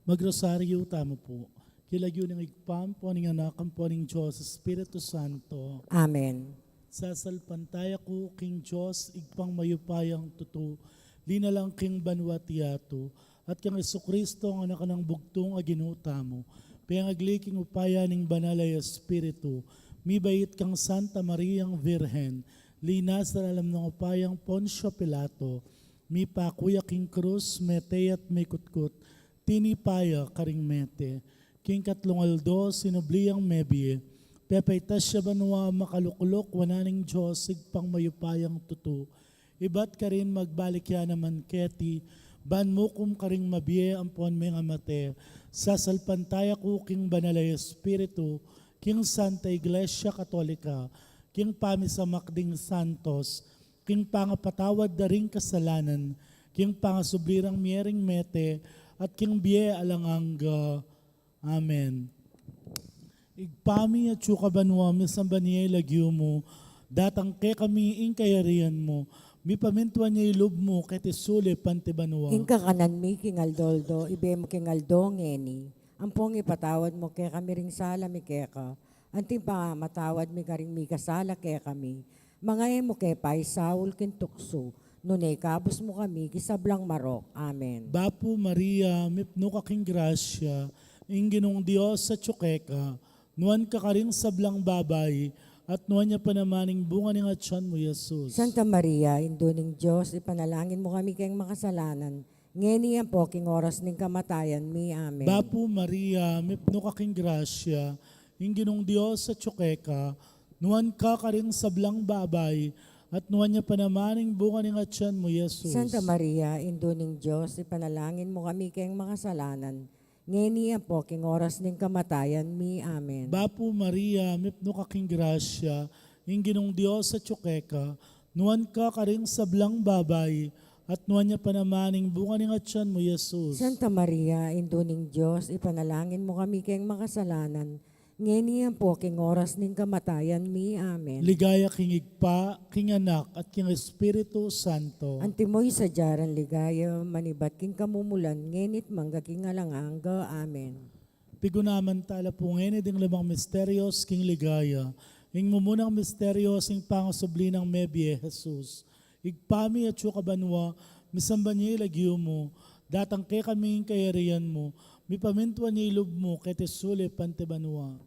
Magrosaryo tamo po. Kilagyo ng igpam po ng anakam po ng Diyos, Espiritu Santo. Amen. Sasalpantaya ko king Diyos, igpang mayupayang tuto, linalang king banwatiato, at kang Kristo ang anak ng bugtong aginuta mo, payang agliking upaya ng banalay Espiritu, mibait kang Santa Mariang Virhen, linas na alam ng upayang Poncio Pilato, mi pakuya king krus, mete at may kutkut, tinipaya karing mete, king katlong aldo, sinubliyang mebie, pepaitas siya banwa makalukulok, wananing Diyos, sigpang mayupayang tuto, ibat ka rin magbalik ya naman keti, ban mo kum karing mabie ampon may nga mate, sasalpantaya ko king banalay Espiritu, king Santa Iglesia Katolika, king pamisamakding santos, king pangapatawad da ring kasalanan, king pangasublirang miyering mete, at king biye alangangga. Amen. Igpami at sukabanwa, misambaniye lagyo mo, datang ke kami ing kayarian mo, mi pamintuan niya ilub mo, ketisule pantibanwa. King kakanan mi, king aldoldo, ibe mo king aldo ngeni. Ampong ipatawad mo kaya kami ring sala mi kaya ka. Anting pa matawad mi karing mi kasala kaya kami. Mga emo kaya pa'y Saul kin tukso. Nunay kabus mo kami, kisablang marok. Amen. Bapu Maria, mipno ka king grasya, inginong Diyos sa tsukeka, nuan ka karing sablang babay, at nuan niya pa namaning bunga ng atyan mo, Jesus. Santa Maria, induning Diyos, ipanalangin mo kami kayong makasalanan. Ngeni yan po, king oras ng kamatayan mi. Amen. Bapu Maria, mipno ka king grasya, inginong Diyos sa tsukeka, nuan ka karing sablang babay, at nuan niya pa namaning bunga ng atyan mo, Jesus. Santa Maria, induning Diyos, ipanalangin mo kami kayong makasalanan. Ngeni yan po, king oras ng kamatayan mi. Amen. Bapu Maria, mipno ka king grasya, inginong Diyos sa tsukeka, nuan ka karing sablang babay, at nuan niya pa namaning bunga ng atyan mo, Jesus. Santa Maria, induning Diyos, ipanalangin mo kami kayong makasalanan. Ngeni yan po, king oras ng kamatayan mi. Amen. Ligaya king igpa, king anak, at king Espiritu Santo. Antimoy sa jaran ligaya, manibat king kamumulan, ngenit mangga king alanganga. Amen. Pigunaman tala po ngayon ding lamang misterios king ligaya. Ing mumunang misterios ing pangasubli ng mebye, Jesus. Igpami at sukabanwa, misamban niya ilagyo mo, datang ke kami ing kayarian mo, mi pamintuan niya ilub mo, ketesule pantibanwa.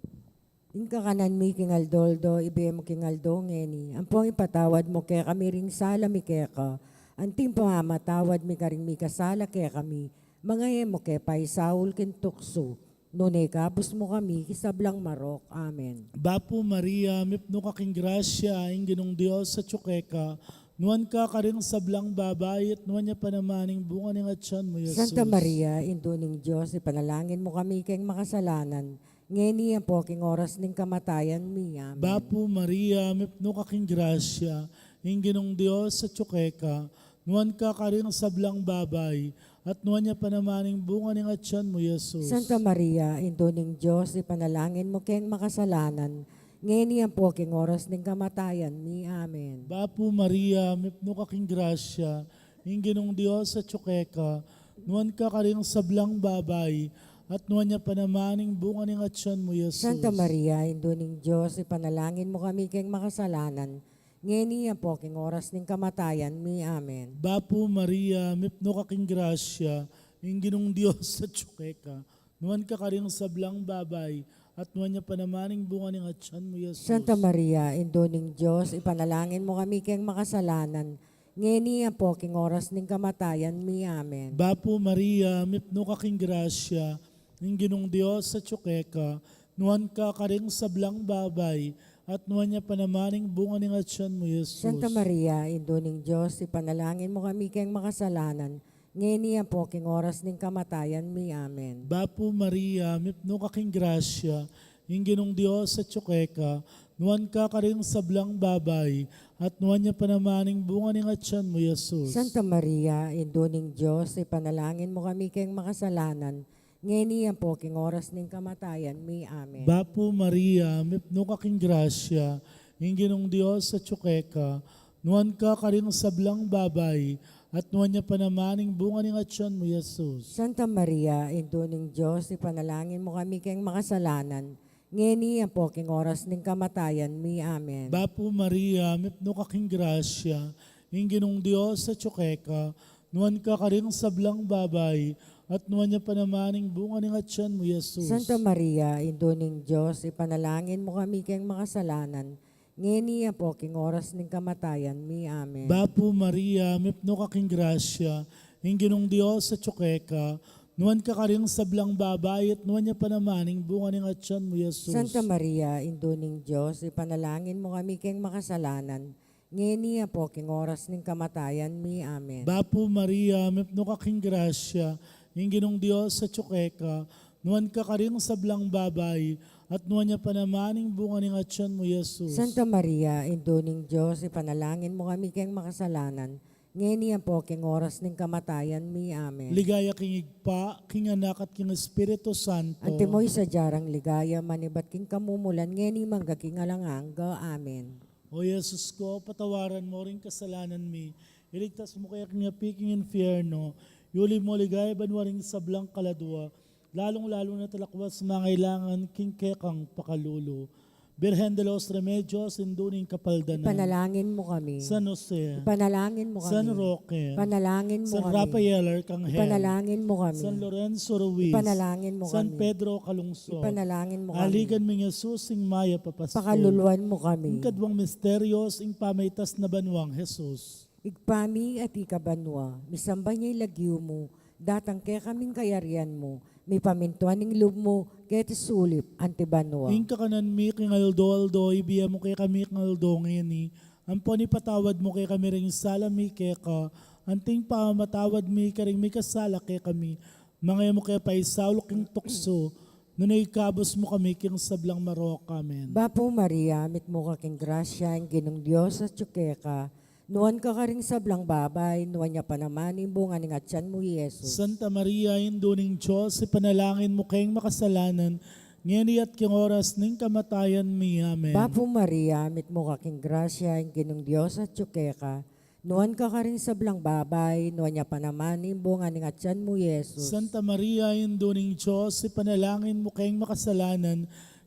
Ing kakanan mi king aldoldo, ibe mo king aldo ngeni. Ampong ipatawad mo kaya kami ring sala mi kaya ka. Anting pamamatawad mi karing mi kasala kaya kami. Mga emo kaya pa'y Saul kin tukso. Nunay kabus mo kami, kisablang marok. Amen. Bapu Maria, mipno ka king grasya, ing ginong Diyos sa tsukeka, nuan ka karing sablang babay, at nuan niya pa namaning bunga ng atyan mo, Jesus. Santa Maria, induning Diyos, ipanalangin mo kami kayong makasalanan. Ngeni yan po, king oras ng kamatayan mi. Amen. Bapu Maria, mipno ka king grasya, ing ginong Diyos sa tsukeka, nuan ka karing sablang babay, at nuan niya pa namaning bunga ng atyan mo, Jesus. Santa Maria, induning Diyos, ipanalangin mo kayong makasalanan. Ngeni yan po, king oras ng kamatayan mi. Amen. Bapu Maria, mipno ka king grasya, ing ginong Diyos sa tsukeka, nuan ka karing sablang babay, at nuan niya pa namaning bunga ng atyan mo, Jesus. Santa Maria, induning Diyos, ipanalangin mo kami kayong makasalanan. Ngeni yan po, king oras ng kamatayan mi. Amen. Bapu Maria, mipno ka king grasya, ing ginong Diyos sa tsukeka, nuan ka karing sablang babay, at nuan niya pa namaning bunga ng atyan mo, Jesus. Santa Maria, induning Diyos, ipanalangin mo kami kayong makasalanan. Ngeni yan po, king oras ng kamatayan mi. Amen. Bapu Maria, mipno ka king grasya, ing ginong Diyos sa tsukeka, nuan ka karing sablang babay, at nuan niya pa namaning bunga ng atyan mo, Jesus. Santa Maria, induning Diyos, ipanalangin mo kami kayong makasalanan. Ngeni yan po, king oras ng kamatayan mi. Amen. Bapu Maria, mipno ka king grasya, ing ginong Diyos sa tsukeka, nuan ka karing sablang babay, at nuan niya pa namaning bunga ng atyan mo, Jesus. Santa Maria, induning Diyos, ipanalangin mo kami kayong makasalanan. Ngeni yan po, king oras ng kamatayan mi. Amen. Bapu Maria, mipno ka king grasya, ing ginong Diyos sa tsukeka, nuan ka karing sablang babay, at nuwan niya panamaning bunga ng atyan mo, Jesus. Santa Maria, Induning Diyos, ipanalangin mo kami kayong makasalanan. Ngeni ang poking oras ng kamatayan mi. Amen. Bapo Maria, mipno kaking grasya, Ginong Diyos sa tsukeka, nuwan ka karing sablang babay, at nuwan niya panamaning bunga ng atyan mo, Jesus. Santa Maria, Induning Diyos, ipanalangin mo kami kayong makasalanan. Ngeni ang poking oras ng kamatayan mi. Amen. Bapo Maria, mipno kaking grasya, Ginong Diyos sa tsukeka, nuwan ka karing sablang babay, at nuwan niya panamaning bunga ng atyan mo, Jesus. Santa Maria, Induning Diyos, ipanalangin mo kami kayong makasalanan. Ngeni ang poking oras ng kamatayan mi. Amen. Bapo Maria, mipno kaking grasya, Ginong Diyos sa tsukeka, nuwan ka karing sablang babay, at nuwan niya panamaning bunga ng atyan mo, Jesus. Santa Maria, Induning Diyos, ipanalangin mo kami kayong makasalanan. Ngeni ang poking oras ng kamatayan mi. Amen. Ligaya king igpa, king anak at king Espiritu Santo. Antimoy sa jarang ligaya, manibat king kamumulan, ngeni mangga king alanganga. Amen. O Jesus ko, patawaran mo rin kasalanan mi. Iligtas mo kaya king apiking infierno. Yuli mo ligaya banwaring sablang kaladwa. Lalong-lalo na talakwas mangailangan king kekang pakalulo. Birhen de los Remedios, induning kapaldanan. Panalangin mo kami. San Jose, Panalangin mo kami. San Roque, Panalangin mo San kami. Rafael Arcangel, Panalangin mo kami. San Lorenzo Ruiz, Panalangin mo San kami. Pedro Calungsod, Panalangin mo kami. Aligan ming Jesus, ing Maya Papasko, Pakaluluan mo kami. ing kadwang misteryos, ing pamaytas na banwang Jesus. Igpami at ikabanwa, misamba niya'y lagyo mo, datang kaya kaming kayarian mo, may pamintuan ng loob mo, kaya tisulip, antibanwa. Ing kakanan mi, king Aldo, ibiya mo kay kami king Aldo ngeni, ang patawad mo kay kami ring sala mi keka, anting pamatawad mi karing mi kasala kay kami, mga mo kay paisawlo king tukso, nunay kabos mo kami king sablang marok. Amen. Bapo Maria, mit mo kaking grasya, ang ginong Diyos at tsukeka, nuwan ka karing sablang babay, nuwan niya pa naman imbungan ng atyan mo, Jesus. Santa Maria, induning Diyos, ipanalangin mo kayong makasalanan, ngeni at king oras ning kamatayan mi. Amen. Bapo Maria, mit mo kaking grasya, ang ginong Diyos at tsukeka, nuwan ka karing sablang babay, nuwan niya pa naman imbungan ng atyan mo, Jesus. Santa Maria, induning Diyos, ipanalangin mo kayong makasalanan,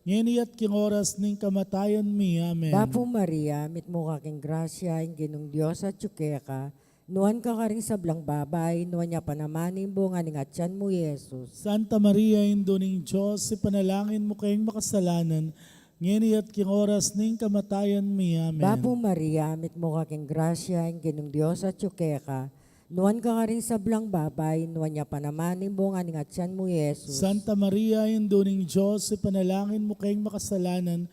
ngeni at king oras ning kamatayan mi. Amen. Bapo Maria, mit mo kaking grasya, ang ginong Diyos at tsukeka, nuwan ka karing sablang babay, nuwan niya pa naman imbungan ng atyan mo, Jesus. Santa Maria, induning Diyos, ipanalangin mo kayong makasalanan, ngeni at king oras ning kamatayan mi. Amen. Bapo Maria, mit mo kaking grasya, ang ginong Diyos at tsukeka, nuwan ka karing sablang babay, nuwan niya pa naman imbungan ng atyan mo, Jesus. Santa Maria, induning Diyos, ipanalangin mo kayong makasalanan,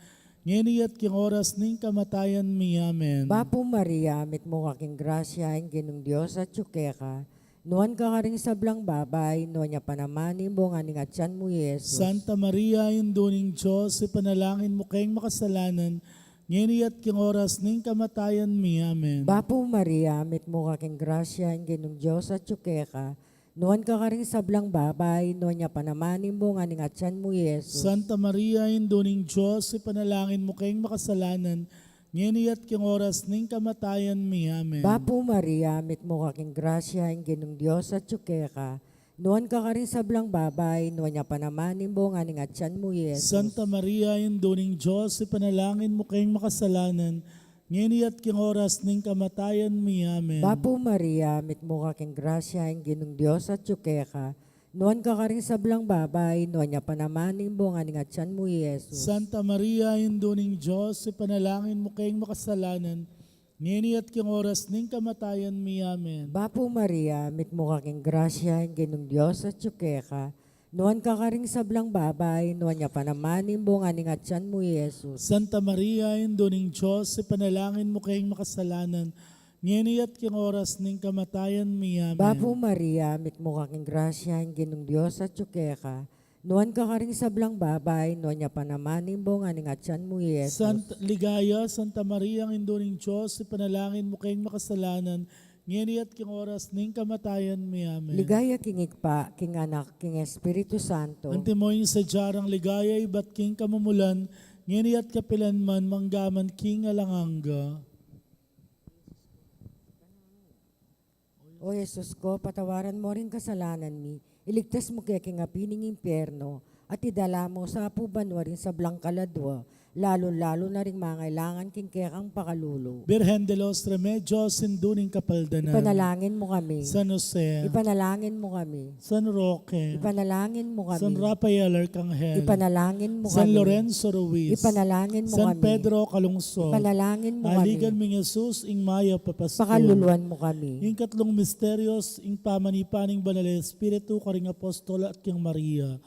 ngeni at king oras ning kamatayan mi. Amen. Bapo Maria, mit mo kaking grasya, ang ginong Diyos at tsukeka, nuwan ka karing sablang babay, nuwan niya pa naman imbungan ng atyan mo, Jesus. Santa Maria, induning Diyos, ipanalangin mo kayong makasalanan, ngeni at king oras ning kamatayan mi. Amen. Bapo Maria, mit mo kaking grasya, ang ginong Diyos at tsukeka, nuwan ka karing sablang babay, nuwan niya pa naman imbungan ng atyan mo, Jesus. Santa Maria, induning Diyos, ipanalangin mo kayong makasalanan, ngeni at king oras ning kamatayan mi. Amen. Bapo Maria, mit mo kaking grasya, ang ginong Diyos at tsukeka, nuwan ka karing sablang babay, nuwan niya pa naman imbungan ng atyan mo, Jesus. Santa Maria, induning Diyos, ipanalangin mo kayong makasalanan, ngeni at king oras ning kamatayan mi. Amen. Bapo Maria, mit mo kaking grasya, ang ginong Diyos at tsukeka, nuwan ka karing sablang babay, nuwan niya pa naman imbungan ng atyan mo, Jesus. Santa Maria, induning Diyos, ipanalangin mo kayong makasalanan, ngeni at king oras ning kamatayan mi. Amen. Bapo Maria, mit mo kaking grasya, ang ginong Diyos at tsukeka, nuwan ka karing sablang babay, nuwan niya pa naman imbungan ng atyan mo, Jesus. Santa Maria, induning Diyos, ipanalangin mo kayong makasalanan, ngeni at king oras ning kamatayan mi. Amen. Bapo Maria, mit mo kaking grasya, ang ginong Diyos at tsukeka, nuwan ka karing sablang babay, nuwan niya pa naman imbungan ng atyan mo, Jesus. Ligaya, Santa Maria, ang induning Diyos, ipanalangin mo kayong makasalanan, ngeni at king oras ning kamatayan mi. Amen. Ligaya king igpa, king anak, king Espiritu Santo. Antimoy sa jarang ligaya, ibat king kamumulan, ngeni at kapilanman, manggaman king alanganga. O Jesus ko, patawaran mo rin kasalanan mi. Iligtas mo kaya kingapining impyerno at idala mo sa apuban rin sa Blancaladwa, lalo-lalo na rin mangailangan king kekang pakalulo. Birhen de los Remedios, sinduning kapaldanan. Ipanalangin mo kami. San Jose, Ipanalangin mo kami. San Roque, Ipanalangin mo kami. San Rafael Arcangel, Ipanalangin mo San kami. Lorenzo Ruiz, Ipanalangin mo San kami. Pedro Calungsod, Ipanalangin mo Aligan kami. mi Jesus, ing Maya Papasto, Pakaluluan mo kami. ing katlong misteryos, ing pamanipaning banal na Espiritu, karing Apostol at king Maria,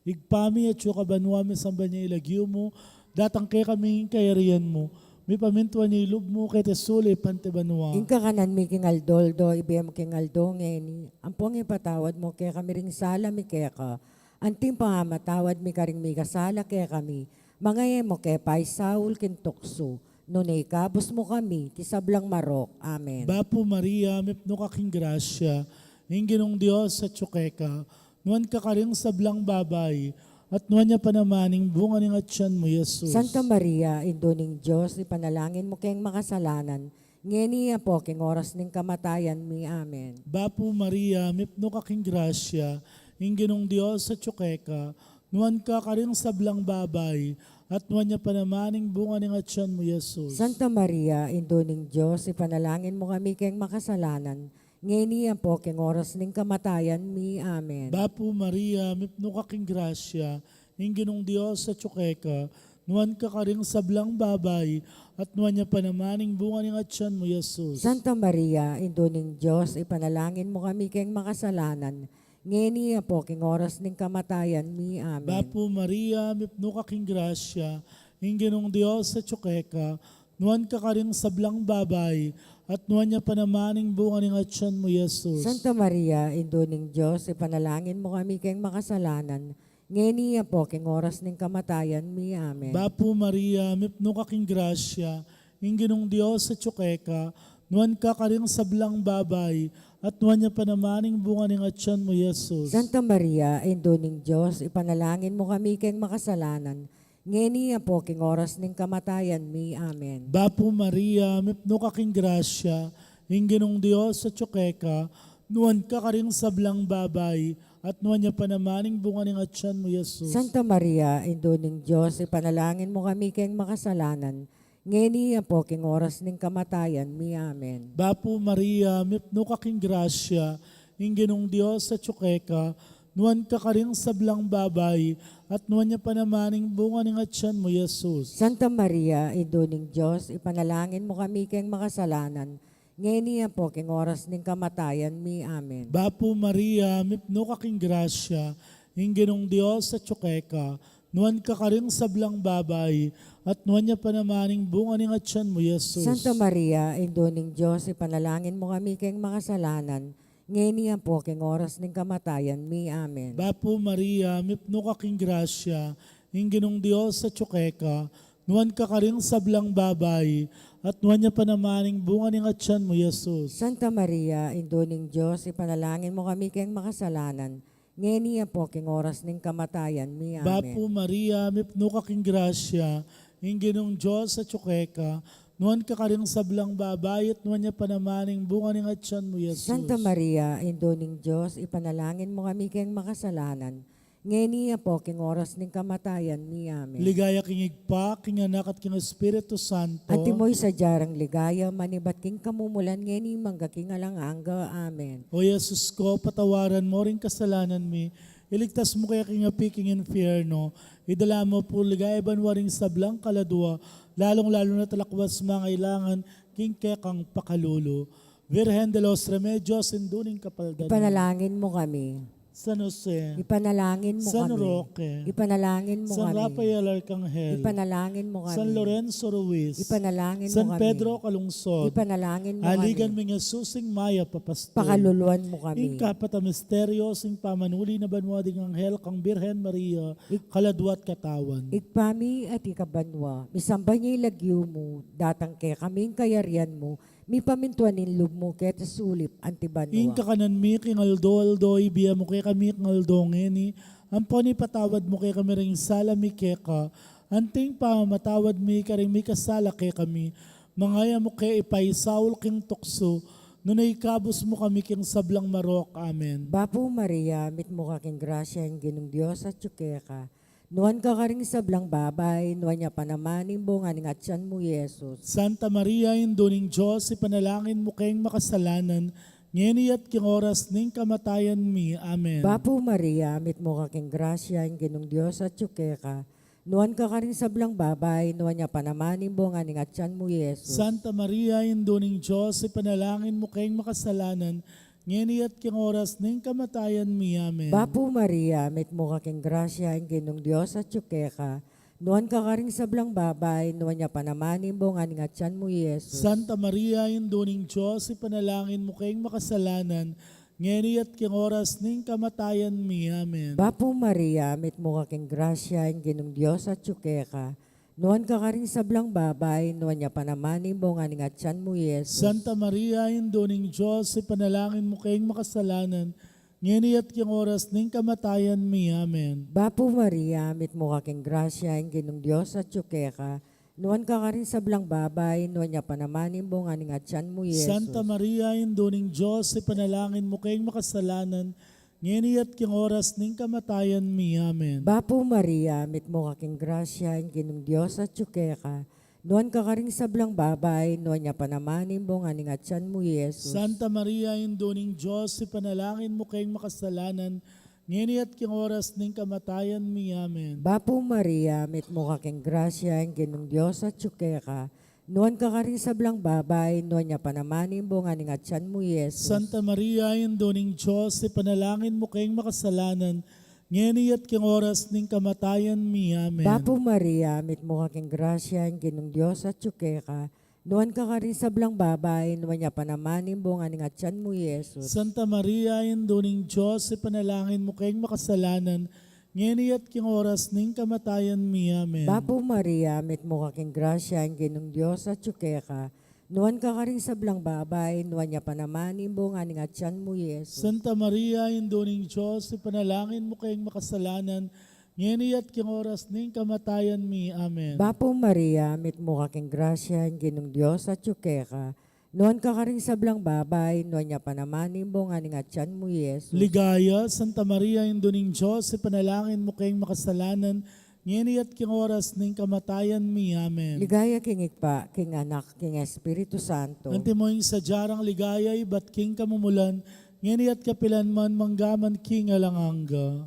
igpami at yukabanwa mi samba niya ilagyo mo, datang kay kami kayarian mo, may pamintuan niya ilub mo kay tesuli pantibanwa. Inka kanan mi king Aldoldo, ibiyam king Aldongeni, ampong ipatawad mo kaya kami ring sala mi kaya ka, anting pangamatawad mi karing mi kasala kaya kami, mga mo kaya pay Saul kintukso, nunay kabos mo kami, tisablang marok. Amen. Bapo Maria, mipno kaking grasya, ing ginong Diyos sa tsukeka, nuan ka karing sablang babay, at nuan niya panamaning bunga ng atyan mo, Jesus. Santa Maria, Indoning Diyos, ipanalangin mo kayong makasalanan, ngeni po king oras ning kamatayan mi. Amen. Bapo Maria, mipno kaking grasya, ing ginong Diyos sa tsukeka, nuan ka karing sablang babay, at nuan niya panamaning bunga ng atyan mo, Jesus. Santa Maria, Indoning Diyos, ipanalangin mo kami kayong makasalanan, ngeni po king oras ning kamatayan mi. Amen. Bapo Maria, mipno kaking grasya, ing ginong Diyos sa tsukeka, nuan ka karing sablang babay, at nuan niya panamaning bunga ng atyan mo, Jesus. Santa Maria, Indoning Diyos, ipanalangin mo kami kayong makasalanan, ngeni po king oras ning kamatayan mi. Amen. Bapo Maria, mipno kaking grasya, ing ginong Diyos sa tsukeka, nuan ka karing sablang babay, at nuan niya panamaning bunga ng atyan mo, Jesus. Santa Maria, Indoning Diyos, ipanalangin mo kami kayong makasalanan, ngeni po king oras ning kamatayan mi. Amen. Bapo Maria, mipno kaking grasya, ing ginong Diyos sa tsukeka, nuan ka karing sablang babay, at nuan niya panamaning bunga ng atyan mo, Jesus. Santa Maria, Indoning Diyos, ipanalangin mo kami kayong makasalanan, ngeni po king oras ning kamatayan mi. Amen. Bapo Maria, mipno kaking grasya, ing ginong Diyos sa tsukeka, nuan ka karing sablang babay, at nuan niya panamaning bunga ng atyan mo, Jesus. Santa Maria, Indoning Diyos, ipanalangin mo kami kayong makasalanan, ngeni po king oras ning kamatayan mi. Amen. Bapo Maria, mipno kaking grasya, ing ginong Diyos sa tsukeka, nuan ka karing sablang babay, at nuan niya panamaning bunga ng atyan mo, Jesus. Santa Maria, Indoning Diyos, ipanalangin mo kami kayong makasalanan, ngeni po king oras ning kamatayan mi. Amen. Bapo Maria, mipno kaking grasya, ing ginong Diyos sa tsukeka, nuan ka karing sablang babay, at nuan niya panamaning bunga ng atyan mo, Jesus. Santa Maria, Indoning Diyos, ipanalangin mo kami kayong makasalanan, ngeni po king oras ning kamatayan mi. Amen. Bapo Maria, mipno kaking grasya, ing ginong Diyos sa tsukeka, nuan ka karing sablang babay, at nuan niya panamaning bunga ng atyan mo, Jesus. Santa Maria, Indoning Diyos, ipanalangin mo kami kayong makasalanan, ngeni po king oras ning kamatayan mi. Amen. Bapo Maria, mipno kaking grasya, ing ginong Diyos sa tsukeka, nuan ka karing sablang babay, at nuan niya panamaning bunga ng atyan mo, Jesus. Santa Maria, Indoning Diyos, ipanalangin mo kami kayong makasalanan, ngeni po king oras ning kamatayan mi. Amen. Ligaya king igpa, king anak at king Espiritu Santo. Antimoy sa jarang ligaya, manibat king kamumulan, ngeni mangga king alanganga. Amen. O Jesus ko, patawaran mo rin kasalanan mi, iligtas mo kaya king api king infierno, idala mo po ligaya banwaring sablang kaladwa, lalong-lalo na talakwas mangailangan, king kekang pakalulo. Virgen de los Remedios, induning kapaldanan. Ipanalangin mo kami. San Jose, Ipanalangin mo San kami. Roque, Ipanalangin mo San kami. Rafael Arcangel, Ipanalangin mo kami. San Lorenzo Ruiz, Ipanalangin mo San kami. Pedro Calungsod, Ipanalangin mo Aligan kami. mi Jesus, ing Maya Papasto. Pakaluluan mo kami. Ing kapata misteryos, ing pamanuli na banwading anghel, kang Birhen Maria, kaladwat katawan. Igpami at ikabanwa, misamba niya ilagyo mo, datang kay kaming kayarian mo, mi pamintuanin lub mo ket sulip antibanwa. Ing kakanan mi, king Aldo, ibiya mo kay kami, king Aldo ngeni, ang patawad mo kay kami ring sala mi keka, anting pamamatawad mi karing mi kasala kay kami, mangaya mo kay ipay Saul king tukso, Nunay kabus mo kami king sablang marok. Amen. Bapo Maria, mit mo kaking grasya ang ginong Diyos at tsukeka. Nuan ka karing sablang babay, nuan niya panamaning bunga ng atyan mo, Yesus. Santa Maria, Induning Diyos, ipanalangin mo kayong makasalanan, ngeni at king oras ning kamatayan mi. Amen. Bapo Maria, mit mo kaking grasya ang ginong Diyos at tsukeka. Nuan ka karing sablang babay, nuan niya panamaning bunga ng atyan mo, Yesus. Santa Maria, Induning Diyos, ipanalangin mo kayong makasalanan, ngeni at king oras ning kamatayan mi. Amen. Bapo Maria, mit mo kaking grasya ang ginong Diyos at tsukeka. Nuan ka karing sablang babay, nuan niya panamaning bunga ng atyan mo, Yesus. Santa Maria, Induning Diyos, ipanalangin mo kayong makasalanan, ngeni at king oras ning kamatayan mi. Amen. Bapo Maria, mit mo kaking grasya ang ginong Diyos at tsukeka. Nuan ka karing sablang babay, nuan niya panamaning bunga ng atyan mo, Yesus. Santa Maria, Induning Diyos, ipanalangin mo kayong makasalanan, ngeni at king oras ning kamatayan mi. Amen. Bapo Maria, mit mo kaking grasya ang ginong Diyos at tsukeka. Nuan ka karing sablang babay, nuan niya panamaning bunga ng atyan mo, Yesus. Santa Maria, Induning Diyos, ipanalangin mo kayong makasalanan, ngeni at king oras ning kamatayan mi. Amen. Bapo Maria, mit mo kaking grasya ang ginong Diyos at tsukeka. Nuan ka karing sablang babay, nuan niya panamaning bunga ng atyan mo, Yesus. Santa Maria, Induning Diyos, ipanalangin mo kayong makasalanan, ngeni at king oras ning kamatayan mi. Amen. Bapo Maria, mit mo kaking grasya ang ginong Diyos at tsukeka. Nuan ka karing sablang babay, nuan niya panamaning bunga ng atyan mo, Yesus. Santa Maria, Induning Diyos, ipanalangin mo kayong makasalanan, ngeni at king oras ning kamatayan mi. Amen. Bapo Maria, mit mo kaking grasya ang ginong Diyos at tsukeka. Nuan ka karing sablang babay, nuan niya panamaning bunga ng atyan mo, Yesus. Santa Maria, Induning Diyos, ipanalangin mo kayong makasalanan, ngeni at king oras ning kamatayan mi. Amen. Bapo Maria, mit mo kaking grasya ang ginong Diyos at tsukeka. Nuan ka karing sablang babay, nuan niya panamaning bunga ng atyan mo, Yesus. Santa Maria, Induning Diyos, ipanalangin mo kayong makasalanan, ngeni at king oras ning kamatayan mi. Amen. Bapo Maria, mit mo kaking grasya ang ginong Diyos at tsukeka. Nuan ka karing sablang babay, nuan niya panamaning bunga ng atyan mo, Yesus. Ligaya, Santa Maria, Induning Diyos, ipanalangin mo kayong makasalanan, ngeni at king oras ning kamatayan mi. Amen. Ligaya king ikpa, king anak, king Espiritu Santo. Antimoing sa jarang ligaya, ibat king kamumulan, ngeni at kapilan man manggaman king alanganga.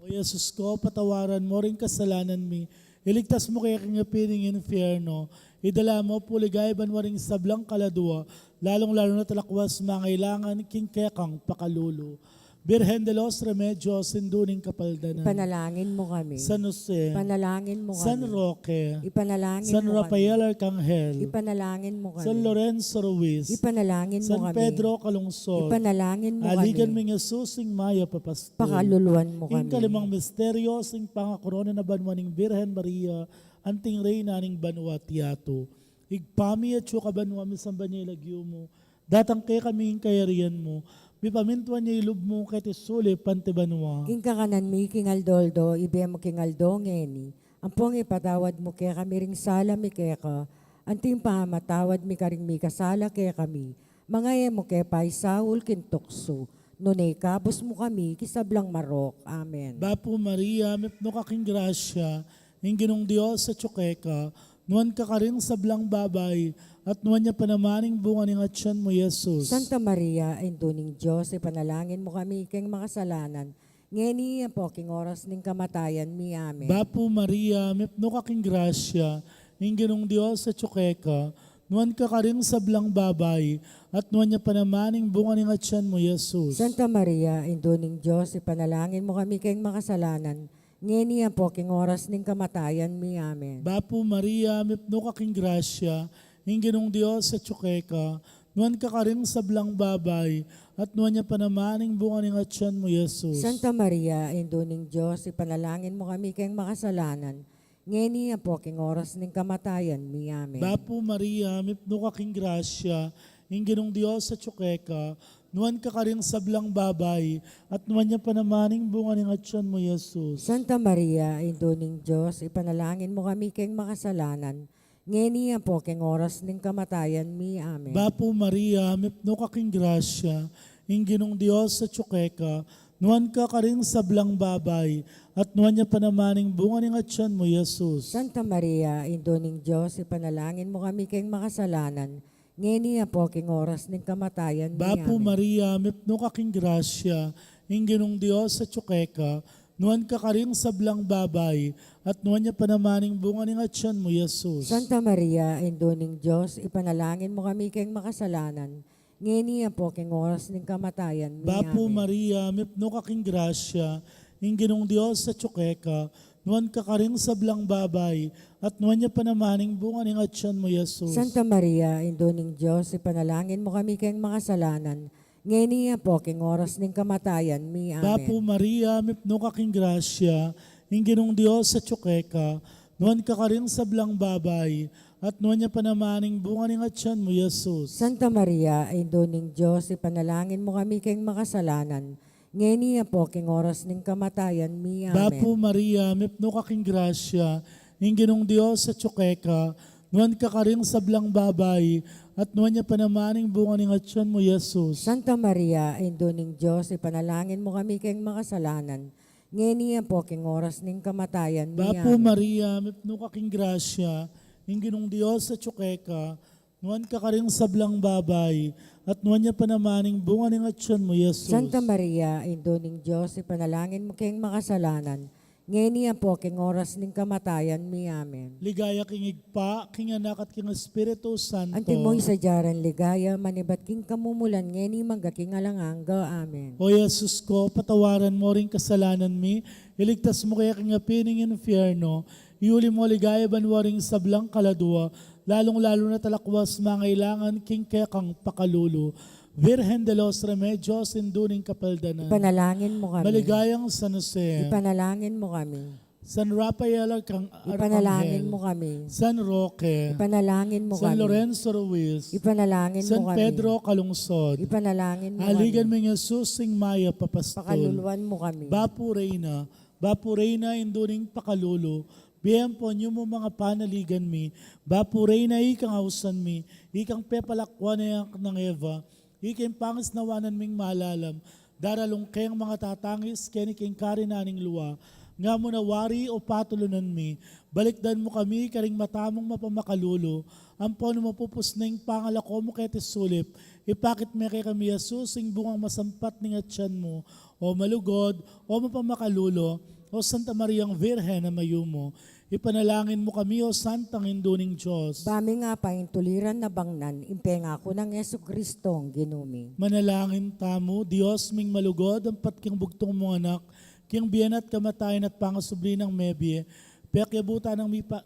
O Yesus ko, patawaran mo rin kasalanan mi, iligtas mo kaya king apiring infierno, idala mo puligay banwaring sablang kaladua, lalong-lalo na talakwas mangailangan king kekang pakalulo. Birhen de los Remedios, Induning Kapaldanan. Ipanalangin mo kami. San Jose, Ipanalangin mo San kami. Roque, Ipanalangin San mo kami. Rafael Arcangel, Ipanalangin mo kami. San Lorenzo Ruiz, Ipanalangin mo San kami. Pedro Calungsod, Ipanalangin mo Aligan kami. ming Jesusing Maya Papastol, Pakaluluan mo Ing kami. kalimang misteryo, sing pangakorona na banwaning Birhen Maria, anting reyna ning banwa tiyato. Igpami at syuka banwa misamba niya ilagyo mo, datang kay kaming kayarian mo, mi pamintuan niya ilub mo kay tisuli panti banwa. King kakanan mi, king aldoldo, ibe mo king aldongeni. Ang pong ipatawad mo kaya kami ring sala mi kaya ka. Anting pahamatawad mi karing mi kasala kaya kami. Mga mo kaya pa'y Saul kintukso. Nunay kabos mo kami, kisablang marok. Amen. Bapo Maria, mipno kaking grasya, ning ginong Diyos sa tsukeka, nuan ka karing sablang babay, at nuan niya panamaning bunga ng atyan mo, Jesus. Santa Maria, Induning Diyos, ipanalangin mo kami keng makasalanan. Ngeni po king oras ning kamatayan mi. Amen. Bapo Maria, mipno kaking grasya, ning ginong Diyos sa tsukeka, nuan ka karing sablang babay, at nuan niya panamaning bunga ng atyan mo, Jesus. Santa Maria, Induning Diyos, ipanalangin mo kami keng makasalanan. Ngeni po king oras ning kamatayan mi. Amen. Bapo Maria, mipno kaking grasya, ning ginong Diyos sa tsukeka, nuan ka karing sablang babay, at nuan niya panamaning bunga ng atyan mo, Jesus. Santa Maria, Induning Diyos, ipanalangin mo kami keng makasalanan. Ngeni po king oras ning kamatayan mi. Amen. Bapo Maria, mipno kaking grasya, ning ginong Diyos sa tsukeka, nuan ka karing sablang babay, at nuan niya panamaning bunga ng atyan mo, Jesus. Santa Maria, Induning Diyos, ipanalangin mo kami keng makasalanan. ngeni po king oras ning kamatayan mi. Amen. Bapo Maria, mipno kaking grasya, ingginong Diyos sa tsukeka, nuan ka karing sablang babay, at nuan niya panamaning bunga ng atyan mo, Jesus. Santa Maria, Indo ning Diyos, ipanalangin mo kami kayong makasalanan, ngeni po king oras ning kamatayan mi. Bapo Amen. Maria, mipno kaking grasya, ingginong Diyos sa tsukeka, nuan ka karing sablang babay, at nuan niya panamaning bunga ng atyan mo, Jesus. Santa Maria, Indo ning Diyos, ipanalangin mo kami kayong makasalanan, ngeni po king oras ning kamatayan mi. Bapo Amen. Maria, mipno kaking grasya, ingginong Diyos sa tsukeka, nuan ka karing sablang babay, at nuan niya panamaning bunga ng atyan mo, Jesus. Santa Maria, Indo ning Diyos, ipanalangin mo kami kayong makasalanan, ngeni po king oras ning kamatayan mi. Amen. Bapo Maria, mipno kaking grasya, ingginong Diyos sa tsukeka, nuan ka karing sablang babay, at nuan niya panamaning bunga ng atyan mo, Jesus. Santa Maria, Indo ning Diyos, ipanalangin mo kami kayong makasalanan, ngeni po king oras ning kamatayan mi. Amen. Bapo Maria, mipno kaking grasya, ingginong Diyos sa tsukeka, nuan ka karing sablang babay, at nuan niya panamaning bunga ng atyan mo, Jesus. Santa Maria, Indo ning Diyos, ipanalangin mo kami kayong makasalanan, ngeni po king oras ning kamatayan mi. Bapo Amen. Maria, mipno kaking grasya, ingginong Diyos sa tsukeka, nuan ka karing sablang babay, at nuan niya panamaning bunga ng atyan mo, Jesus. Santa Maria, Indo ning Diyos, ipanalangin mo kayong makasalanan, ngeni po king oras ning kamatayan mi. Amen. Ligaya king igpa, king anak at king Espiritu Santo. Ante mo'y sadyaran ligaya, manibat king kamumulan, ngeni mangga king alangangga. Amen. O Jesus ko, patawaran mo ring kasalanan mi, iligtas mo kaya king apining infierno, iuli mo ligaya banwaring sablang kaladwa, lalong-lalo na talakwas mangailangan king kaya kang pakalulo. Virgen de los Remedios, induning kapaldanan. Ipanalangin mo kami. Maligayang San Jose, Ipanalangin mo kami. San Rafael Arcangel, Ipanalangin mo kami. San Roque, Ipanalangin mo San kami. Lorenzo Ruiz, Ipanalangin San mo kami. Pedro Calungsod, Ipanalangin mo Aligan kami. mo Jesus sing Maya Papastol, Pakaluluan mo kami. Bapu Reina, induning pakalulo, biyem po niyo mo mga panaligan mi, Bapu Reina, ikang hausan mi, ikang pepalakwan na ng Eva, ikang pangis nawanan ming malalam, daralong kayang mga tatangis, keniking karinaning luwa, nga mo na wari o patulunan mi, balikdan mo kami, karing matamong mapamakalulo, ampon mo pupus na yung pangalako mo kay tisulip, ipakit me kay kami Jesus, ing bungang masampat ning atyan mo, o malugod, o mapamakalulo, o Santa Mariang Virgen na mayumo, ipanalangin mo kami, o Santang Induning Diyos. Bami nga pa yung tuliran na bangnan, impenga ko ng Yesu Kristong ginumi. Manalangin tamo, Diyos ming malugod, ang patking bugtong mong anak, kiyang biyan at kamatayan at pangasubli ng mebye, pekyabuta ng mipa,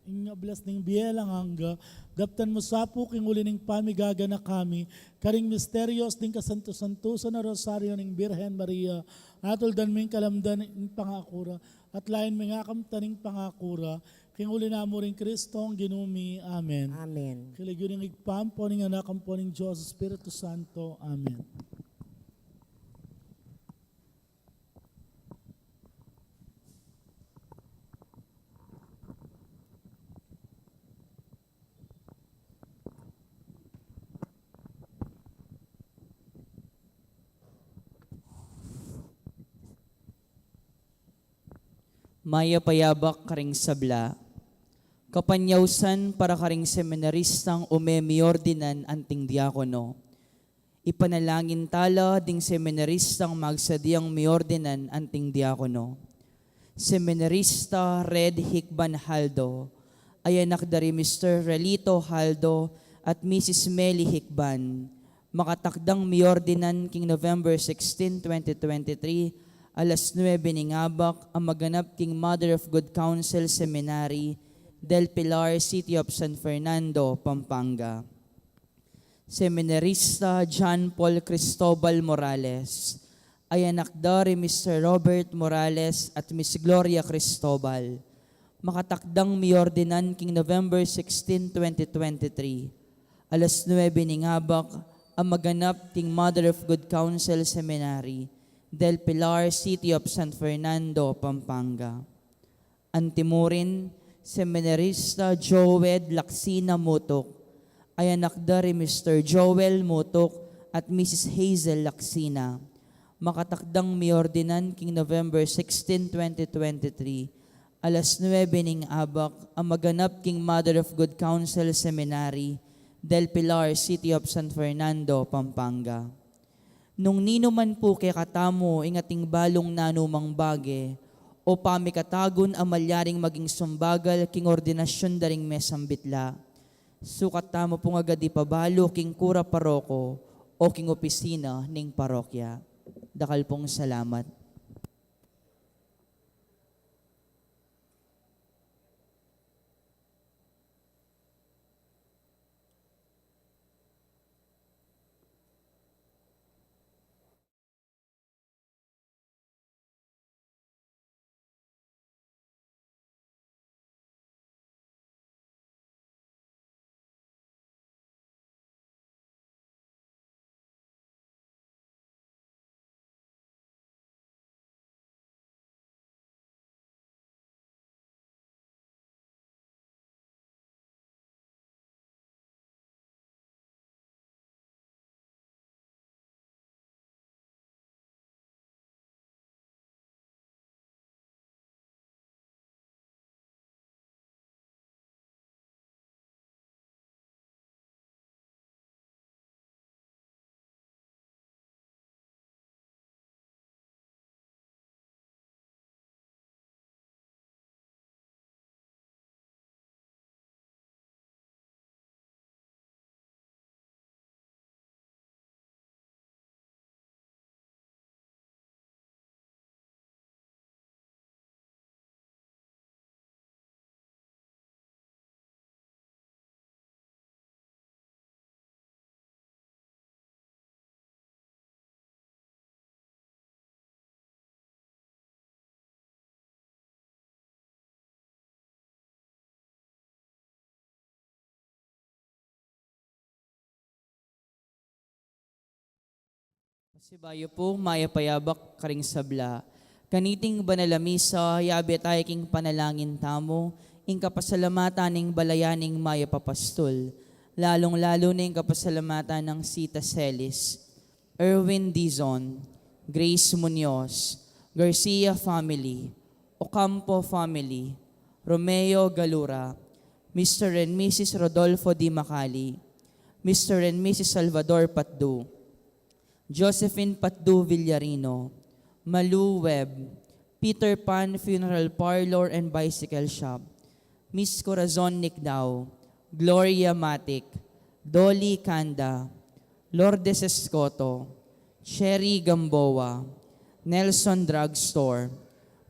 ingablas ng biyelang hangga, gaptan mo sapo king uli ning pamigaga na kami, karing misterios ding kasanto-santusan na rosaryo ng Birhen Maria, atol dan ming kalamdan ng pangakura, at lain ming akamtaning pangakura, king uli na mo ring Kristo ang ginumi. Amen. Amen. Kiligyo ning igpampo ning anak ang po ning Diyos, Espiritu Santo. Amen. Maya payabak karing sabla, kapanyawsan para karing seminaristang umemiordinan anting diakono. Ipanalangin tala ding seminaristang magsadyang miordinan anting diakono. Seminarista Red Hikban Haldo, ay anak dari Mr. Relito Haldo at Mrs. Meli Hikban, makatakdang miordinan king November 16, 2023, alas 9 ning abak ang maganap king Mother of Good Counsel Seminary del Pilar, City of San Fernando, Pampanga. Seminarista John Paul Cristobal Morales, ay anak dari Mr. Robert Morales at Miss Gloria Cristobal, makatakdang miordinan king November 16, 2023, alas 9 ning abak ang maganap king Mother of Good Counsel Seminary del Pilar, City of San Fernando, Pampanga. Antimurin, Seminarista Joed Laksina Mutok, ay anak dari Mr. Joel Mutok at Mrs. Hazel Laksina. Makatakdang miordinan king November 16, 2023, alas 9 ning abak, ang maganap king Mother of Good Counsel Seminary, Del Pilar, City of San Fernando, Pampanga. Nung nino man po kay katamo, ingating balong nanumang bage, o pamikatagon amalyaring maging sumbagal king ordinasyon daring mesang bitla. Sukat tamo pong agad ipabalo king kura paroko o king opisina ning parokya. Dakal pong salamat. Sibayo po, maya payabak karing sabla. Kaniting banalamisa, yabi tayo king panalangin tamo, ing kapasalamatan ning balayaning maya papastol, lalong-lalo na ing kapasalamatan ng Sita Celis, Erwin Dizon, Grace Munoz, Garcia family, Ocampo family, Romeo Galura, Mr. and Mrs. Rodolfo Di Macali, Mr. and Mrs. Salvador Patdu, Josephine Patdu Villarino, Malu Webb, Peter Pan Funeral Parlor and Bicycle Shop, Miss Corazon Nicdao, Gloria Matic, Dolly Kanda, Lourdes Escoto, Cherry Gamboa, Nelson Drugstore,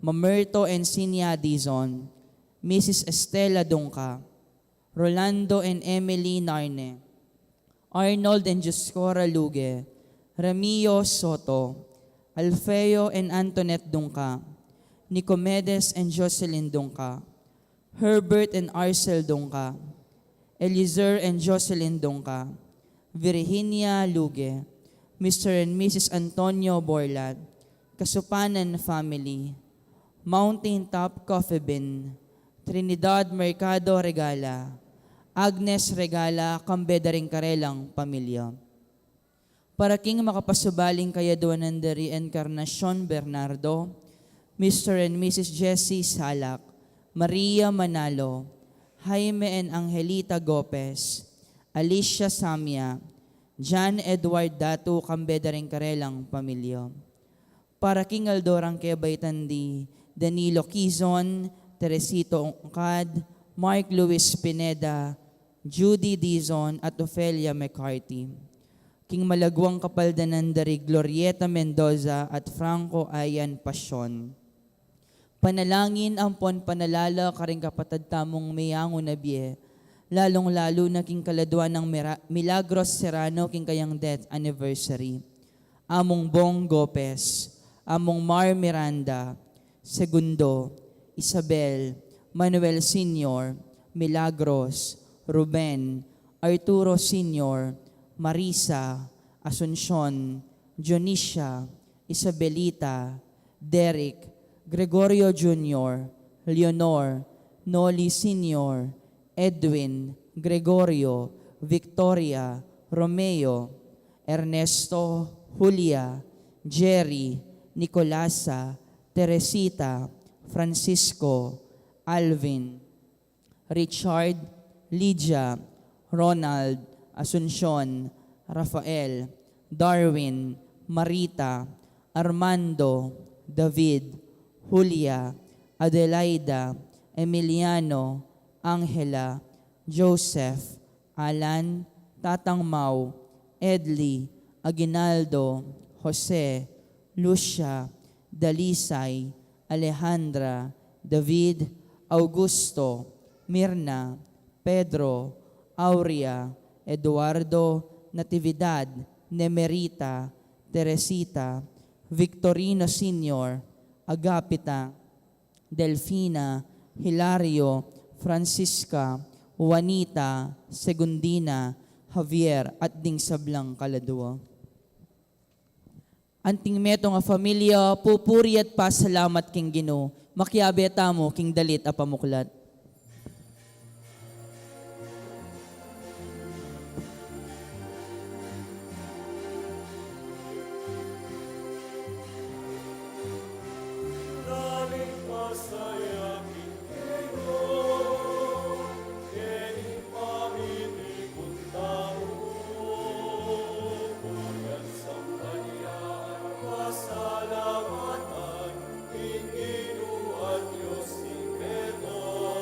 Mamerto Encinia Dizon, Mrs. Estela Dungca, Rolando and Emily Narne, Arnold and Juscora Luge, Ramio Soto, Alfeo and Antoinette Dungca, Nicomedes and Jocelyn Dungca, Herbert and Arcel Dungca, Eliezer and Jocelyn Dungca, Virginia Luge, Mr. and Mrs. Antonio Borlat, Kasupanan family, Mountain Top Coffee Bean, Trinidad Mercado Regala, Agnes Regala, Kambeda ring Karelang pamilya. Para king makapasubaling kaya doon ng dari Encarnacion Bernardo, Mr. and Mrs. Jessie Salak, Maria Manalo, Jaime and Angelita Gopez, Alicia Samia, John Edward Datu, Kambeda ring Karelang pamilya. Para king Aldorang Kebaytandi, Danilo Quizon, Teresito Ungkad, Mark Luis Pineda, Judy Dizon at Ofelia McCarthy. King Malagwang Kapaldanan dari Glorieta Mendoza at Franco Ayan Pasyon. Panalangin ampon panalala karing kapatad tamong mayango na biye, lalong-lalo na king kaladwa ng Milagros Serrano king kayang death anniversary. Among Bong Gopez, among Mar Miranda, Segundo, Isabel, Manuel Sr., Milagros, Ruben, Arturo Sr., Marisa, Asuncion, Dionisia, Isabelita, Derek, Gregorio Jr., Leonor, Noli Sr., Edwin, Gregorio, Victoria, Romeo, Ernesto, Julia, Jerry, Nicolasa, Teresita, Francisco, Alvin, Richard, Lydia, Ronald, Asuncion, Rafael, Darwin, Marita, Armando, David, Julia, Adelaida, Emiliano, Angela, Joseph, Alan, Tatang Mau, Edli, Aguinaldo, Jose, Lucia, Dalisay, Alejandra, David, Augusto, Mirna, Pedro, Aurea, Eduardo, Natividad, Nemerita, Teresita, Victorino Sr., Agapita, Delfina, Hilario, Francisca, Juanita, Segundina, Javier, at ding sablang kaladwa. Anting meto nga familia, pupuri at pasalamat king Ginoo, makiabe tamo king dalit a pamuklat. Pasalamatan, Panginoon at Diyos ni Pedro.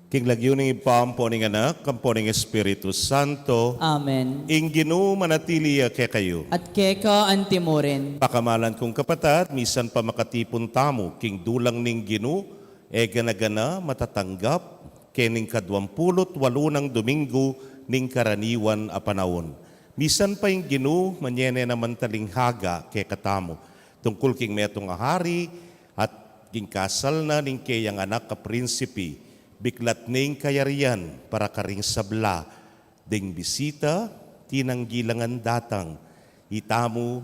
King lagyuning ipampo ning anak, kampo ning Espiritu Santo, Amen. ing Ginoo manatili ke kayo. At keka antimorin. Pakamalan kong kapatad, misan pa makatipon tamo, king dulang ning Ginoo, gana-gana matatanggap, kening kadwampulot walunang Domingo, ning karaniwan a panahon. Misan pa yung Ginoo, manyene naman talinghaga ke katamo. Tungkol king metong ahari, at king kasal na ning kayang anak ka prinsipi, biklat ning kayarian para karing sabla, ding bisita, tinanggilangan datang, itamo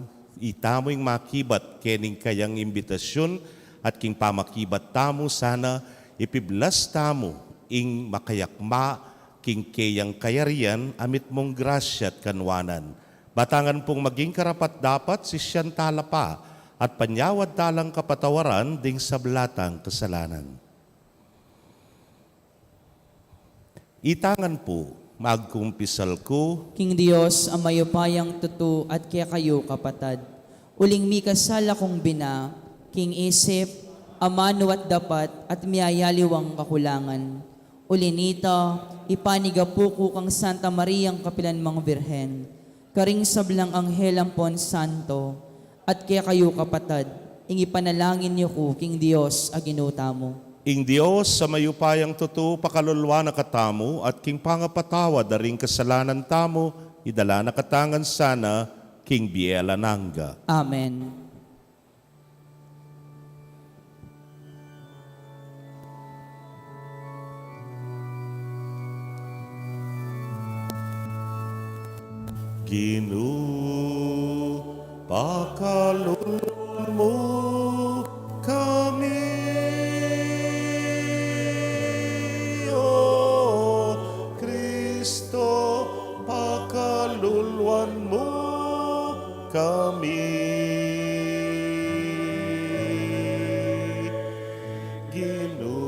yung makibat kening kayang imbitasyon at king pamakibat tamo sana ipiblas tamo ing makayakma king kayang kayarian amit mong grasya at kanwanan. Batangan pong maging karapat dapat si siyan talapa at panyawad talang kapatawaran ding sablatang kasalanan. Itangan po, magkumpisal ko, King Dios, ang mayupayang tutu at kaya kayo kapatad. Uling mi kasala kong bina, King isip, amano at dapat at miyayaliwang kakulangan. Ulinita, ipanigapuko kang Santa Mariang Kapilanmang Birhen, karing sablang anghel ampon santo, at kaya kayo kapatad, ing ipanalangin niyo ko, King Dios, aginuta mo. ing Diyos sa mayupayang tutu pakalulwa na katamo at king pangapatawa daring kasalanan tamo, idala na katangan sana, King Biela Nanga. Amen. Ginoo, pakalulwa mo kami. O Kristo, pakalulwan mo kami. Ginoo,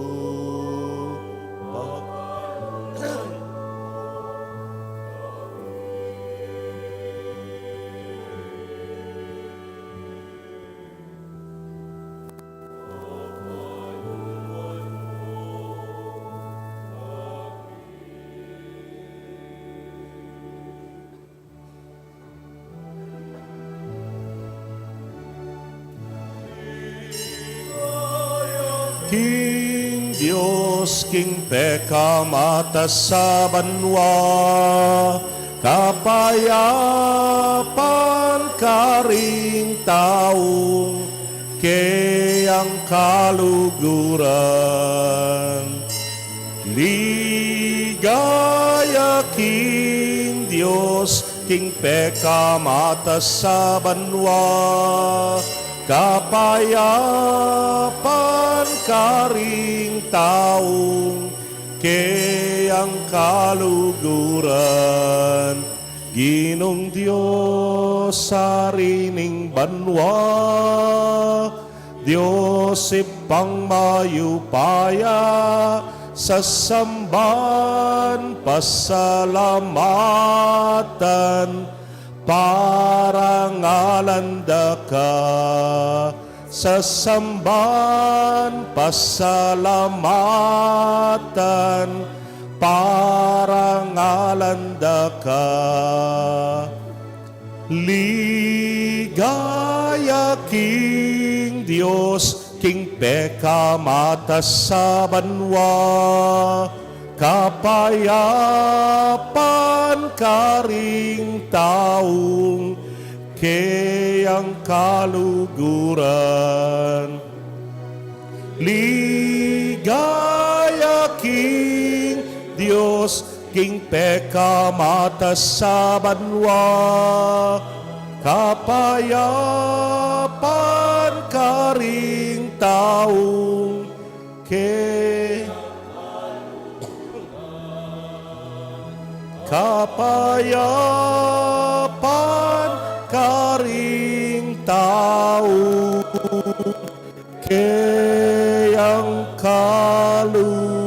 King Dios, King Peka mata sa banwa, kapayapan karing taong kayang kaluguran. Ligaya King Dios, King Peka mata sa banwa, kapayapan karing taong kayang kaluguran. Ginong Diyos sa rining banwa, Diyos ipang mayupaya, sa samban pasalamatan, parangalanda ka. Sa samban pasalamatan, parangalanda ka. Ligaya King Dios, King Peka mata sa banwa, kapayapan karing taong kayang kaluguran. Ligaya King Dios, King Peka mata sa banwa, kapayapan karing taong kapayapan karing taong kayang kaluguran.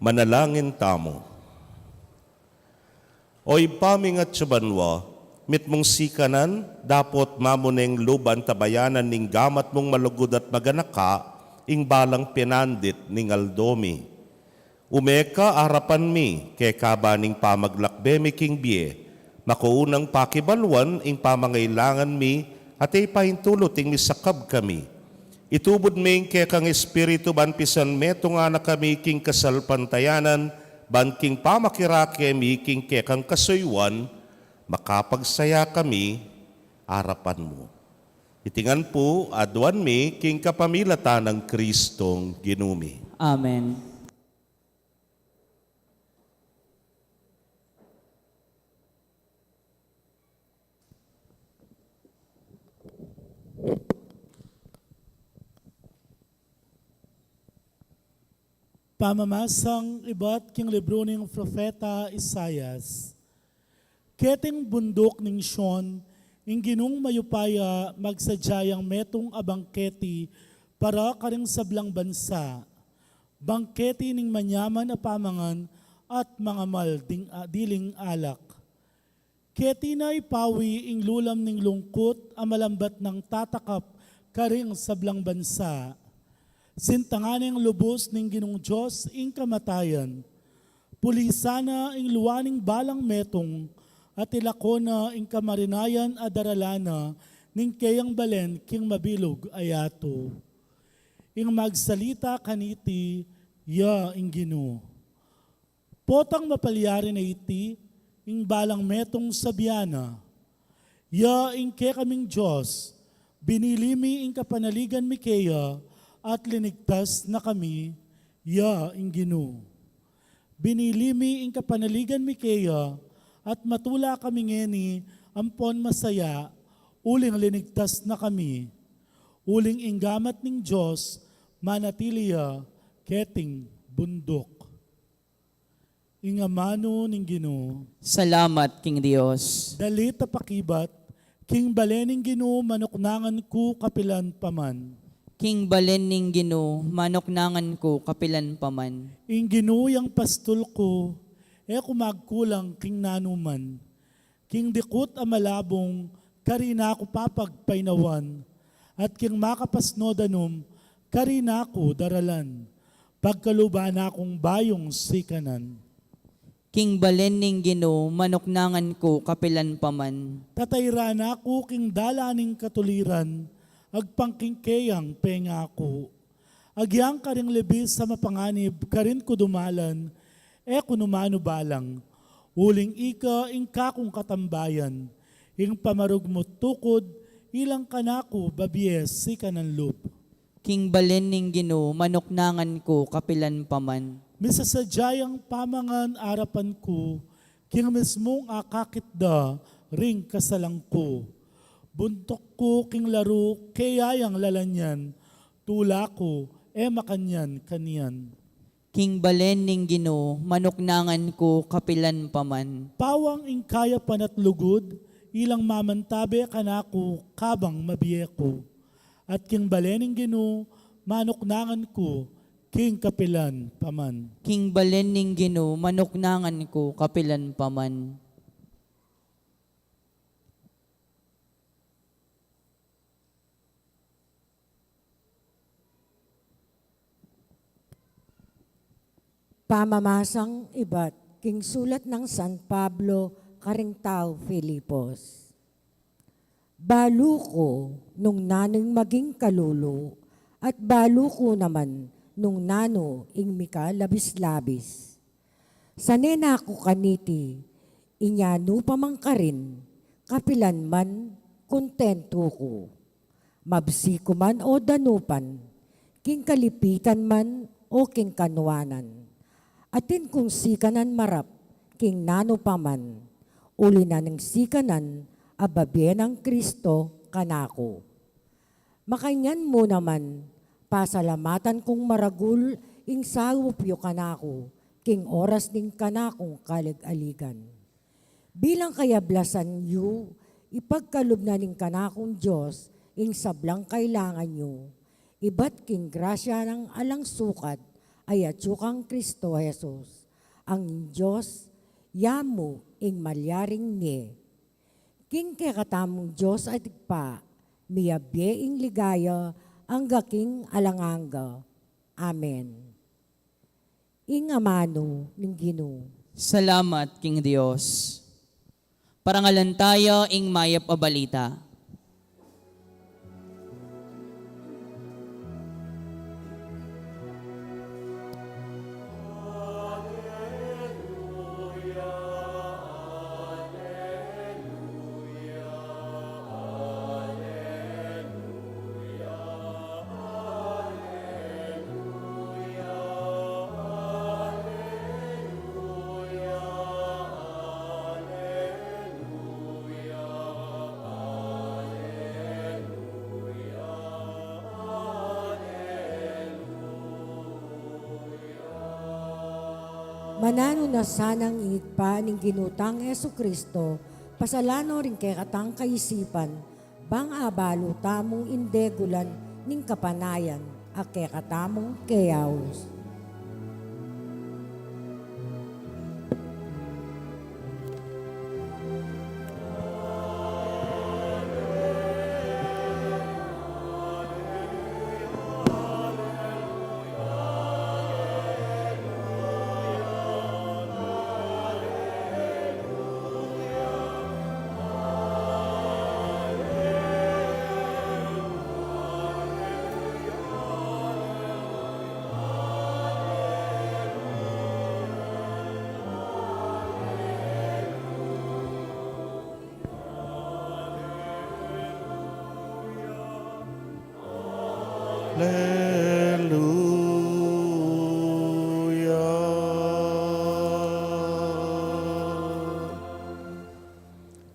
Manalangin tamo. Oy pamingat sa banwa, mit mong sikanan, dapot mamuneng luban tabayanan ning gamat mong malugod at maganaka, ing balang pinandit ning aldomi. Umeka arapan mi, kay kabaning pamaglakbe mi king biye, makuunang pakibalwan ing pamangailangan mi, at ipahintulot ing misakab kami. Itubod mi kay kang espiritu ban pisan meto nga na kami king kasalpantayanan, ban king pamakirake mi king kay kang kasuywan, makapagsaya kami arapan mo. Itingan po, adwan mi, king kapamilatan ng Kristong ginumi. Amen. Pamamasang iba't king libro ng Propeta Isayas. Keteng bundok ning Sion, ing ginung mayupaya magsadyayang metong abangketi para karing sablang bansa. Bangketi ning manyaman a pamangan at mga diling alak. Keti na ipawi ing lulam ning lungkot a malambat ng tatakap karing sablang bansa. Sintangan ing lubos ning ginung Diyos ing kamatayan. Pulisana ing luwaning balang metong at ilakona ing kamarinayan a daralana ning kayang balen king mabilog ayato. Ing magsalita kaniti, ya ing Ginoo. Potang mapalyari na iti, ing balang metong sabiana. Ya ing ke kaming Diyos, binilimi ing kapanaligan mi kaya, at linigtas na kami, ya ing Ginoo. Binilimi ing kapanaligan mi kaya, at matula kami ngeni, ampon masaya, uling linigtas na kami. Uling inggamat ning Diyos, manatiliya, keting bundok. Ingamano ning Ginoo. Salamat, King Dios. Dalit pakibat, king balening Ginoo manuknangan ko kapilan paman. King balen ning Ginoo, manoknangan ko kapilan paman. Ing Ginoo yang pastol ko, kumagkulang king nanuman. King dikot a malabong, karina ko papagpainawan. At king makapasnodanum, karina ko daralan. Pagkaluban akong bayong sikanan. King balen ning Ginoo, manoknangan ko kapilan paman. Tatayran ako king dalaning katuliran, agpangkingkeyang penga ako. Agyang karing lebis sa mapanganib, karin ko dumalan, kunumano balang. Uling ika, ing kakong katambayan, ing pamarugmot tukod, ilang kanako, babies, si kananlup. King balen ning Ginoo, manoknangan ko kapilan paman. Misasadyayang pamangan arapan ko, king mismong akakitda, ring kasalang ko. Buntok ko king laro, kayayang lalanyan, tula ko, makanyan kaniyan. King balen ning Ginoo, manoknangan ko kapilan paman. Pawang ing kaya panatlugod, ilang mamantabe kanako, kabang mabiyeko. At king balen ning Ginoo, manoknangan ko, king kapilan paman. King balen ning Ginoo, manoknangan ko kapilan paman. Pamamasang iba't king sulat ng San Pablo karing tao Filipos. Balo ko nung nanong maging kalulo at balo ko naman nung nano ing mika labis-labis. Sanena ko kaniti, inyano pamang karin, kapilan man kontento ko. Mabsi ko man o danupan, king kalipitan man o king kanwanan. Atin kung sikanan marap, king nano paman, uli na ng sikanan, ababyen ng Kristo kanako. Makanyan mo naman, pasalamatan kong maragul, ing sawupyo kanako, king oras ning kanakong kalig-aligan. Bilang kayablasan yu, ipagkalub na ning kanakong Diyos, ing sablang kailangan nyo, iba't king grasya ng alang sukat, ay atsukang Kristo Jesus, ang Diyos, yamu ing malyaring ni. King kekatamong Diyos at igpa, miyabyeing ligaya, ang gaking alanganga. Amen. Ingamano ng Ginoo. Salamat, King Dios. Parangalan tayo, ing mayap a balita. Manano na sanang initpa ning ginutang Yesu Kristo, pasalano rin kay katang kaisipan, bang abalo tamong indegulan ning kapanayan, at kay katamong keyaws.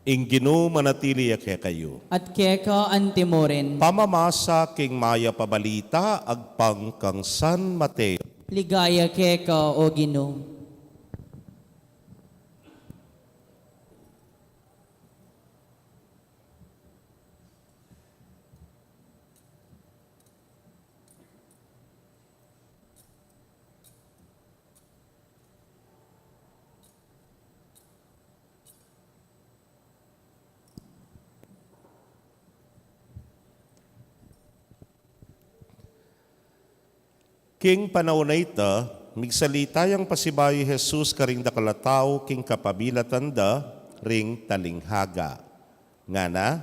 Ing Ginoo manatili kaya kayo. At keka antimoren, Pamamasa king maya pabalita agpang kang San Mateo. ligaya keka o Ginoo. King panahon na ita, migsalitayang pasibayo Jesus karing dakalataw king kapabilatanda ring talinghaga. Ngana,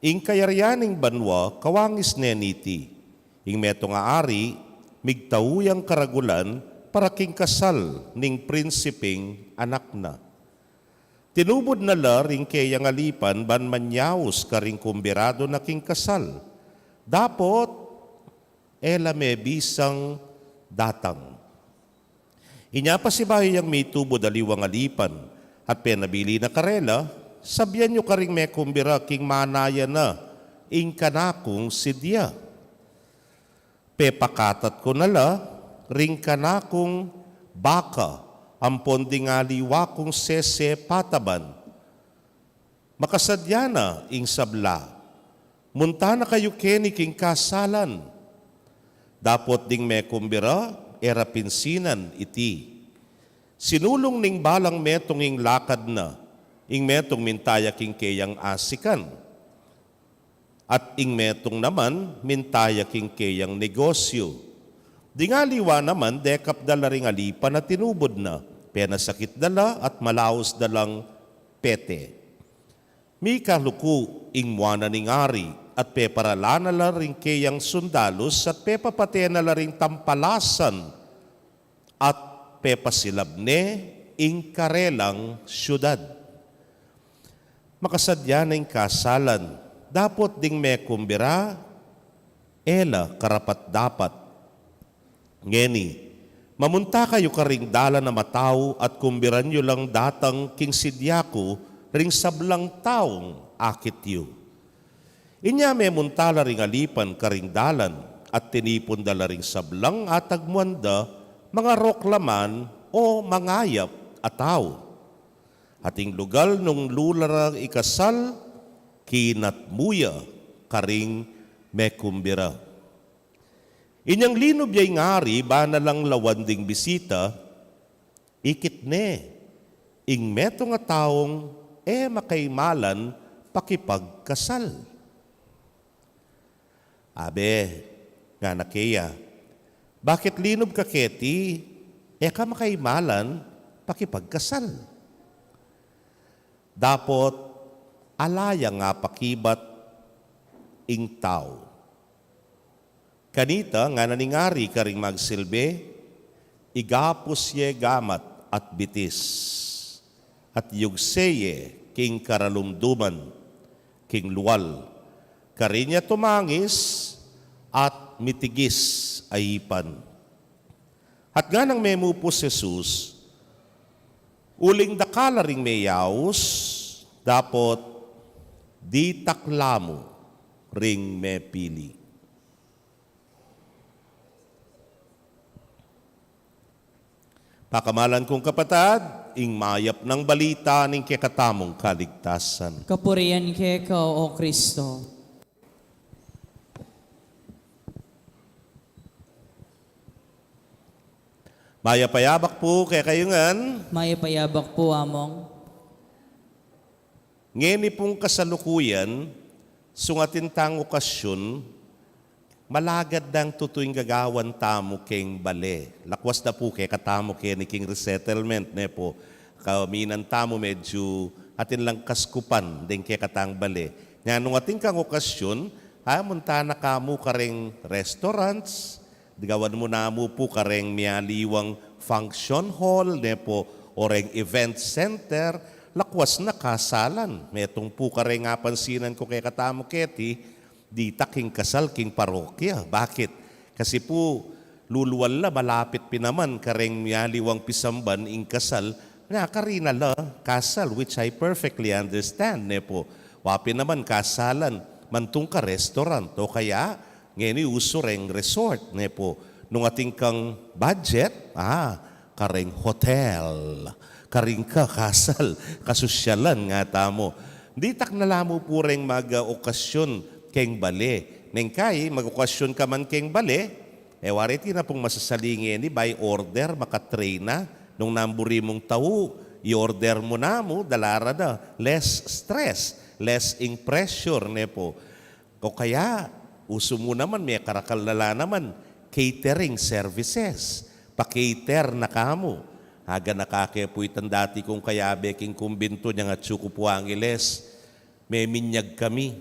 ing kayaryaning banwa kawangis neniti, ing meto nga ari, migtauyang karagulan para king kasal ning prinsiping anak na. Tinubod na la ring kayang alipan ban manyaos karing kumbirado na king kasal. Dapot, ela me bisang datang. Inya pa si bahay yang may tubo daliwang alipan at penabili na karela, sabyan nyo karing me kumbira king manaya na ing kanakong sidya. Pepakatat ko nala ring kanakong baka ampon ding aliwa kong sese pataban. Makasadya na ing sabla. Munta na kayo keni king kasalan. Dapot ding me kumbira, era pinsinan iti. Sinulong ning balang metong ing lakad na, ing metong mintaya king keyang asikan. At ing metong naman, mintaya king keyang negosyo. Dingaliwa naman, dekap dala ring alipan na tinubod na, penasakit dala at malaos dalang pete. Mi kaluku ing muana ning ari, at peparalana la rin kayang sundalos at pepapatena la rin tampalasan at pepasilabne ing karelang syudad. Makasadya na ing kasalan, dapot ding me kumbira, ela karapat dapat. Ngeni, mamunta kayo karing dala na matao at kumbiran nyo lang datang king sidyako ring sablang taong akit yu. Inya may muntala ring alipan karing dalan at tinipon dala ring sablang at agmuanda mga roklaman o mangayap at tao. Ating lugal nung lularang ikasal, kinatmuya karing mekumbira. Inyang linob yay ngari ba na lang lawanding bisita, ikit ne, ing meto nga taong makaimalan pakipagkasal. Abe, nga nakeya, bakit linob ka keti, ka makaimalan, pakipagkasal. Dapot, alaya nga pakibat, ing tao. Kanita nga naningari ka ring magsilbi, igapos ye gamat at bitis, at yugseye king karalumduman, king luwal, karinya tumangis at mitigis ayipan. At nga nang memo po si Jesus, uling dakala ring mayaws, dapot di taklamo ring mepili. Pakamalan kong kapatad, ing mayap ng balita ning kekatamong kaligtasan. Kapurian kay Ikaw, O Kristo. Mayapayabak po kaya kayungan, Mayapayabak po among. ngeni pong kasalukuyan, sungatin tang okasyon, malagad dang tutuing gagawan tamo keng bale. Lakwas na po kay katamo kay ni king resettlement, ne po. Kaminan tamo medyo atin lang kaskupan, din kay katang bale. Nga nung ating kang okasyon, munta na kamo kareng restaurants, gawan mo na mo po kareng mialiwang function hall, ne po, oreng event center, lakwas na kasalan. Metong po kareng nga pansinan ko kay katamo keti, di taking kasal king parokya. Bakit? Kasi po, luluwal la, malapit pinaman kareng mialiwang pisamban ing kasal, nga karina la, kasal, which I perfectly understand, ne po. Wapi naman kasalan, mantong ka restaurant, o kaya, ngayon uso reng resort, ne po. Nung ating kang budget, kareng hotel, karing ka kasal, kasusyalan nga tamo. Di tak nalamo po reng mag-okasyon keng bale. Neng kay, mag-okasyon ka man keng bale, wariti na pong masasalingin ni by order, makatrain na, nung namburi mong tao, i-order mo na mo, dalara na, less stress, less ing pressure, ne po. O kaya, uso mo naman, may karakalala naman, catering services, pa-cater na kamo. Haga nakakepuitan dati kong kaya beking kumbinto niya nga tsuko po angeles, may minyag kami.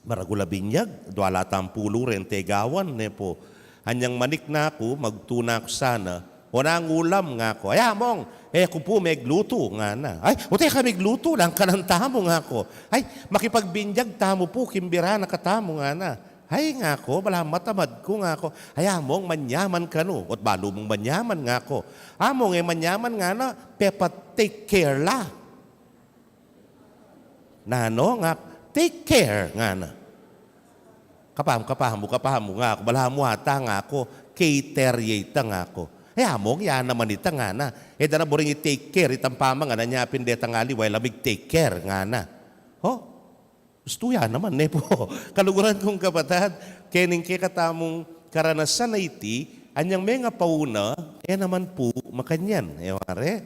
Maragula binyag, dwala tampulo rin, tegawan, ne po. Anyang manik na ako, magtuna ko sana, wala ang ulam nga ako. Ay, among, ko po megluto nga na. Ay, utay ka megluto lang, kanang tamo nga ako. Ay, makipagbinyag tamo po, kimbira na katamo nga na. Ay nga ako, wala matamad ko nga ako. Ay, among, manyaman ka no. At balo mong manyaman nga ako. Among, manyaman nga na, pepa take care la. Nano nga, take care nga na. Kapahamo nga ako. Bala mo ata nga ako. Cateriata nga ako. Among, yan naman ita nga na. Dana boring i-take care. Itang pama nga na niya pindeta nga liway. Lamig take care nga na. Gusto yan naman, ne po. Kaluguran kong kapatad, kening katamong karanasan na iti, anyang may nga pauna, naman po makanyan. Ware,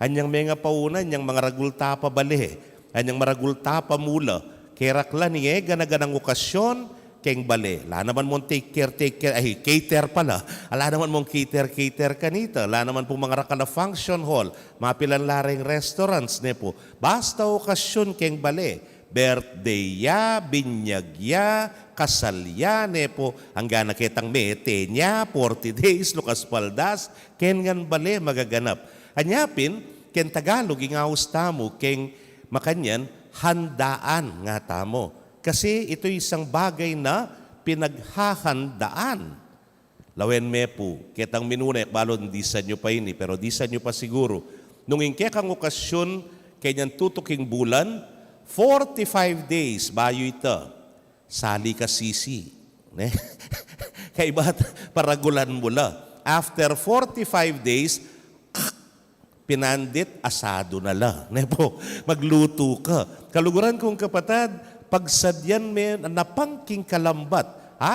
anyang may nga pauna, anyang mga ragulta pa bali, anyang maragulta pa mula, kerakla niye, ganaganang okasyon, keng bali. La naman mong take care, cater pala. Ala naman mong cater kanita. La naman po mga rakala function hall, mapilan laring restaurants, ne po. Basta okasyon keng bali. Birthday ya, binyag ya, kasal ya, ne po. Hanggang nakitang mete niya, 40 days, lukas paldas, ken ngan bali magaganap. Anyapin, ken Tagalog, ingaus tamo, ken makanyan, handaan nga tamo. Kasi ito isang bagay na pinaghahandaan. Lawen me po, kitang minuna, balon di sa nyo pa ini, pero di sa nyo pa siguro. Nung ingkekang okasyon, kanyan tutuking bulan, 45 days, bayo ito, sali ka sisi. Kaiba't paragulan mula. After 45 days, pinandit, asado na lang. Magluto ka. Kaluguran kong kapatad, pagsadyan men, napangking kalambat.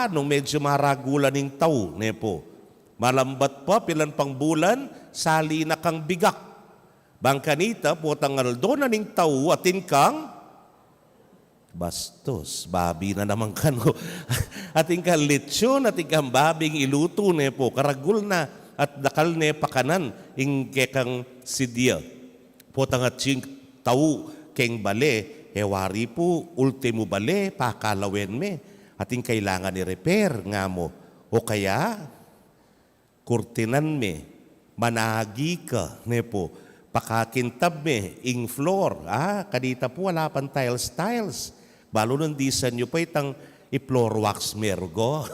Nung medyo maragulan ng tao, malambat pa, pilan pang bulan, sali na kang bigak. Bangkanita, potang aldo na ning tao, atin kang Bastos, babi na naman kano. Ating ka lechon, ating kang babing iluto ne po, karagul na at dakal ne pakanan, ing kekang sidya. Potang at ching tau keng bale, hewari po, ultimo bale, pakalawen me, ating kailangan ni repair nga mo. O kaya, kurtinan me, managi ka, ne po, pakakintab me, ing floor, kanita po wala pang tiles. Balo nun di sa nyo pa itang i-floor wax mergo.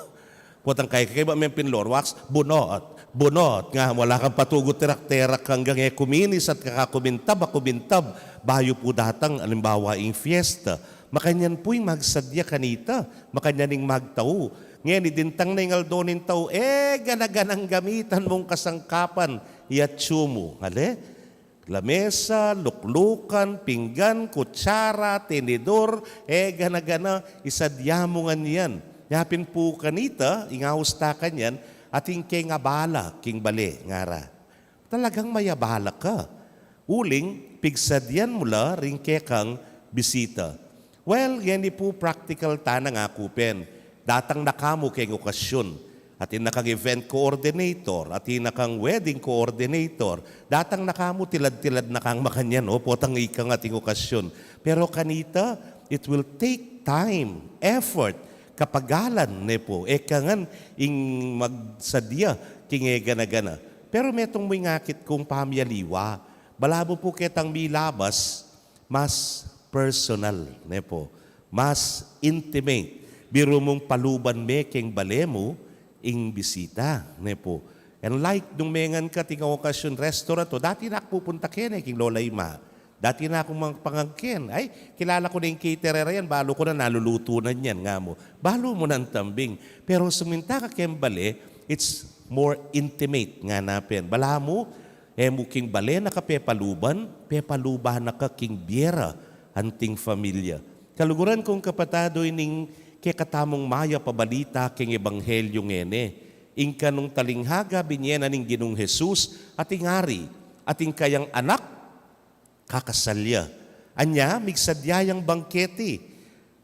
Putang kay ba may pin-floor wax, bunot, nga wala kang patugot terak-terak hanggang kuminis at kakakumintab, bayo po datang, alimbawa, ing fiesta. Makanyan po'y magsadya kanita, makanyan ing magtao. Ngayon, idintang na yung aldonin tao, ganaganang gamitan mong kasangkapan, yatsumo. Hale? Lamesa, luklukan, pinggan, kutsara, tenedor, gana-gana, isadyamungan yan. Yapin po kanita, ingaustakan yan, ating kay nga bala, king bale, ngara. Talagang mayabala ka. Uling, pigsadyan mula, ring kekang bisita. Well, yan di po practical tanang akupen. Datang nakamo kay okasyon. At nakang event coordinator, at nakang wedding coordinator, datang nakamo tilad-tilad nakang makanyan, potang ikang ating okasyon. Pero kanita, it will take time, effort, kapagalan, ne po, kangan ing magsadya, king gana-gana. Pero metong may ngakit kong pamyaliwa, balabo po ketang milabas, mas personal, ne po, mas intimate. Biro mong paluban me king bale mo, ing bisita, ne po. And like nung mengan ka tinga okasyon restaurant to, dati na ako pupunta ken king Lola Ima. Dati na akong mga pangangkin. Ay, kilala ko na yung caterer yan, balo ko na naluluto na yan nga mo. Balo mo ng tambing. Pero suminta ka ken bale, it's more intimate nga napin. Bala mo, muking bale na ka pepaluban na ka king biera, anting familia. Kaluguran kong kapatado ining kaya katamong maya pabalita king ebanghelyo ngene. Ingka nung talinghaga binyena ning Ginong Jesus ating hari, ating kayang anak, kakasalya. Anya, migsadyayang bangketi.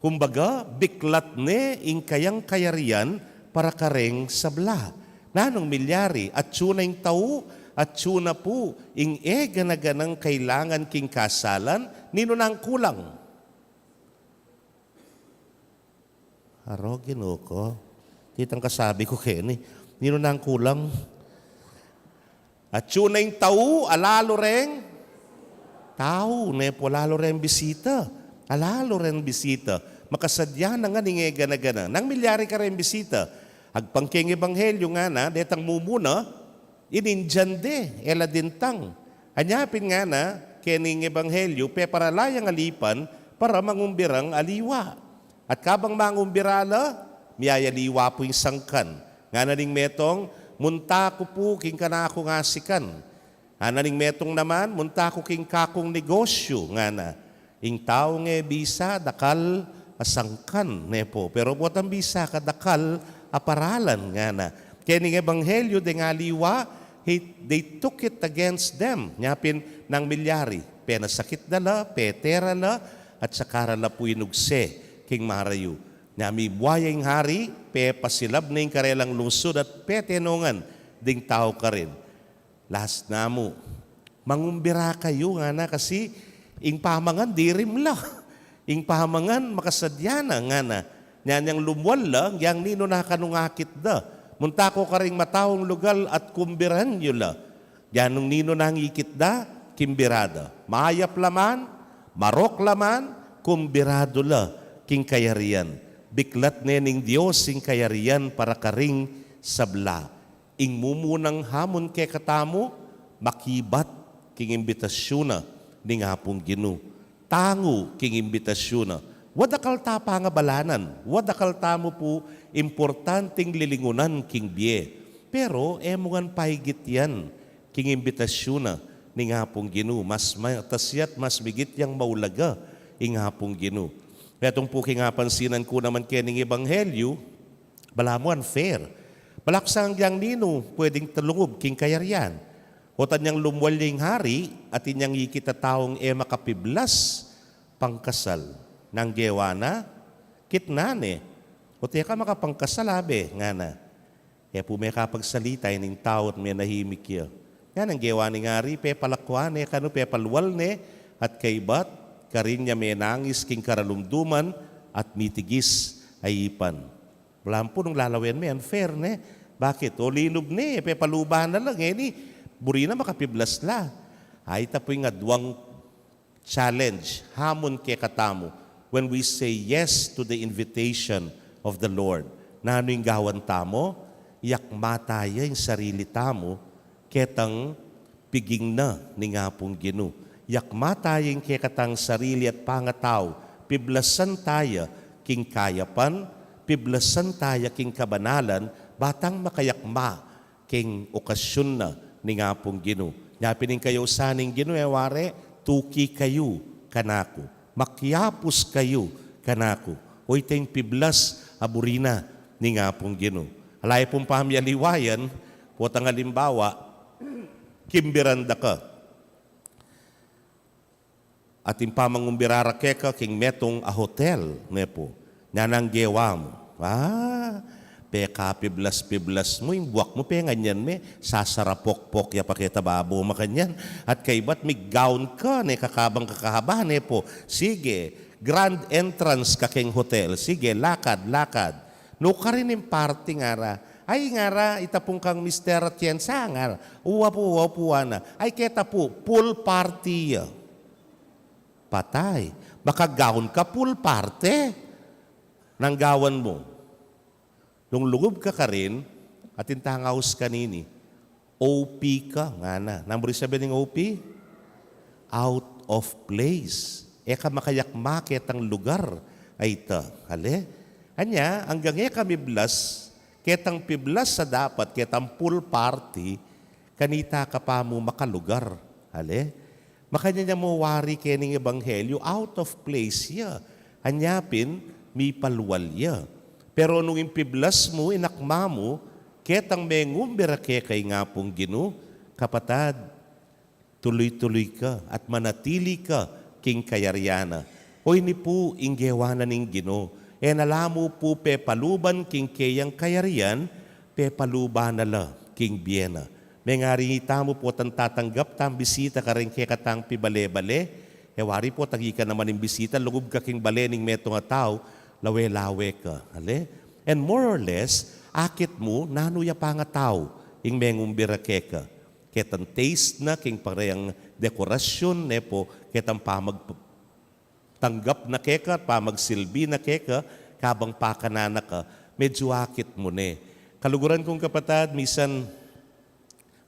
Kumbaga, biklat ne ing kayang kayarian para kareng sabla. Nanong milyari, at tuna ing tao, at tuna po, ing ganaganang kailangan king kasalan, nino nang kulang. Aro, Ginoo. Kitang kasabi ko Kenny. Nino na ang kulang. At yun na yung tao, alalo rin. Tao, nepo, alalo rin bisita. Alalo rin bisita. Makasadya na nga ni gana-gana. Nang milyari ka rin bisita. Agpangking ebanghelyo nga na, detang mumuna, inindyan de, ela dintang. Anyapin nga na, kening ebanghelyo, peparalayang alipan, para mangumbirang aliwa. At kabang mangumbirala, miyayaliwa po yung sangkan. Nga na ning metong, munta ko po king kanako ngasikan. Nga na ning metong naman, munta ko king kakong negosyo. Nga na, ing tao bisa, dakal, asangkan. Nepo. Pero po ang bisa, kadakal, aparalan. Nga na. Kaya ning ebanghelyo, de nga liwa, they took it against them. Nyapin ng milyari. Penasakit dala, petera la, at sakara la po inugse. King Marayu. Nami buhayang hari, pasilab na yung karelang lungsod at petenongan ding tao ka rin. Last na mo, mangumbira kayo nga na kasi ing pamangan dirim la. Ing pamangan makasadya na nga na. Yan yung lumwal lang, yang nino na kanungakit da. Munta ko ka rin mataong lugal at kumbiran nyo la. Yan nung nino na ngikit da, kimbirada. Maayap laman, marok laman, kumbirado la. King kayarian. Biklat nening Diyos sing kayarian para karing sabla. Ing mumunang hamon kay katamo, makibat king imbitasyon na ning hapong Ginoo. Tango king imbitasyon na. Wadakal ta pangabalanan. Wadakal tamo po importanteng lilingunan king biye. Pero emungan pahigit yan king imbitasyon na ning hapong Ginoo. Mas matasyat, mas bigit yang maulaga ing hapong Ginoo. Itong po kingapansinan ko naman kening ebanghelyo, balamuan fair. Balaksang yang nino, pwedeng talungob king kayarian. O tanyang lumwaling hari, at inyang ikita taong makapiblas, pangkasal. nang gewa na, kitnane. O teka makapangkasalabi, nga na. Kaya po may kapagsalita, ining tao at may nahimik ya. Yan ang gewa ni ngari, pe palakwane, kano pe palwal ne, at kaibat, karin niya may nangis king karalumduman, at mitigis ay ipan. Wala po nung lalawin may unfair ne. Bakit? O linog ne, pe palubahan na lang, ni buri na makapiblas la. Ay tapoy nga duwang challenge, hamon ke katamu, when we say yes to the invitation of the Lord. Na ano yung gawan tamo? Yak mataya yung sarili tamo, ketang piging na ni nga pong Ginu. Yak mataya yung kekatang sarili at pangataw, piblasan taya king kayapan, piblasan taya king kabanalan, batang makayakma king okasyon na ni nga pong Ginu. Napinin kayo saning Ginu, ware, tuki kayo kanako, makyapos kayo kanako. O itong piblas aburina ni nga pong Ginu. Alay pong pamyaliwayan, potang halimbawa, kimbiranda ka. At impamangumbirara keka king metong a hotel, nepo. Nanang gewa mo. Peka piblas mo, yung buwak mo, penganyan me, sasarapok-pok ya pakita babo makanyan. At kaibat may gown ka, ne kakabang kakahaba, nepo. Sige, grand entrance ka king hotel. Sige, lakad. No ka rin yung party ngara. Ay ngara, itapong kang Mr. Atienza ngara. Uwa po na. Ay keta po, pool party. Patay. Baka gown ka, pool party. Nang gawan mo. Nung lugub ka rin, at intangaus kanini, OP ka, nga na. Namburi sabi ng OP? Out of place. Eka makayak market ang lugar ay ita. Hali? Anya, hanggang kami blas, ketang piblas sa dapat, ketang pool party, kanita ka pa mo makalugar. Hali? Makanya niya mo wari kening ebanghelyo, out of place ya. Anyapin, may palwal ya. Pero nung impiblas mo, inakma mo, ketang mengumbira kay nga pong Ginu, kapatad, tuloy-tuloy ka at manatili ka king kayaryana. O ini po inggewana ning Ginu. Nalamu po pe paluban king kayang kayarian, pe paluban nala king biena. May nga rin mo po tan tatanggap tam bisita ka rin kay katang pibale-bale. Wari po tagi ka naman yung bisita, lugub ka king bale ning meto nga tao, lawe-lawe ka. Ale? And more or less, akit mo, nanuya pa nga tao, ing mengumbira keka. Ketang taste na, king parehang dekorasyon, nepo, ketang tanggap na keka, pamagsilbi na keka, kabang pakanana ka, medyo akit mo ne. Kaluguran kong kapatad, misan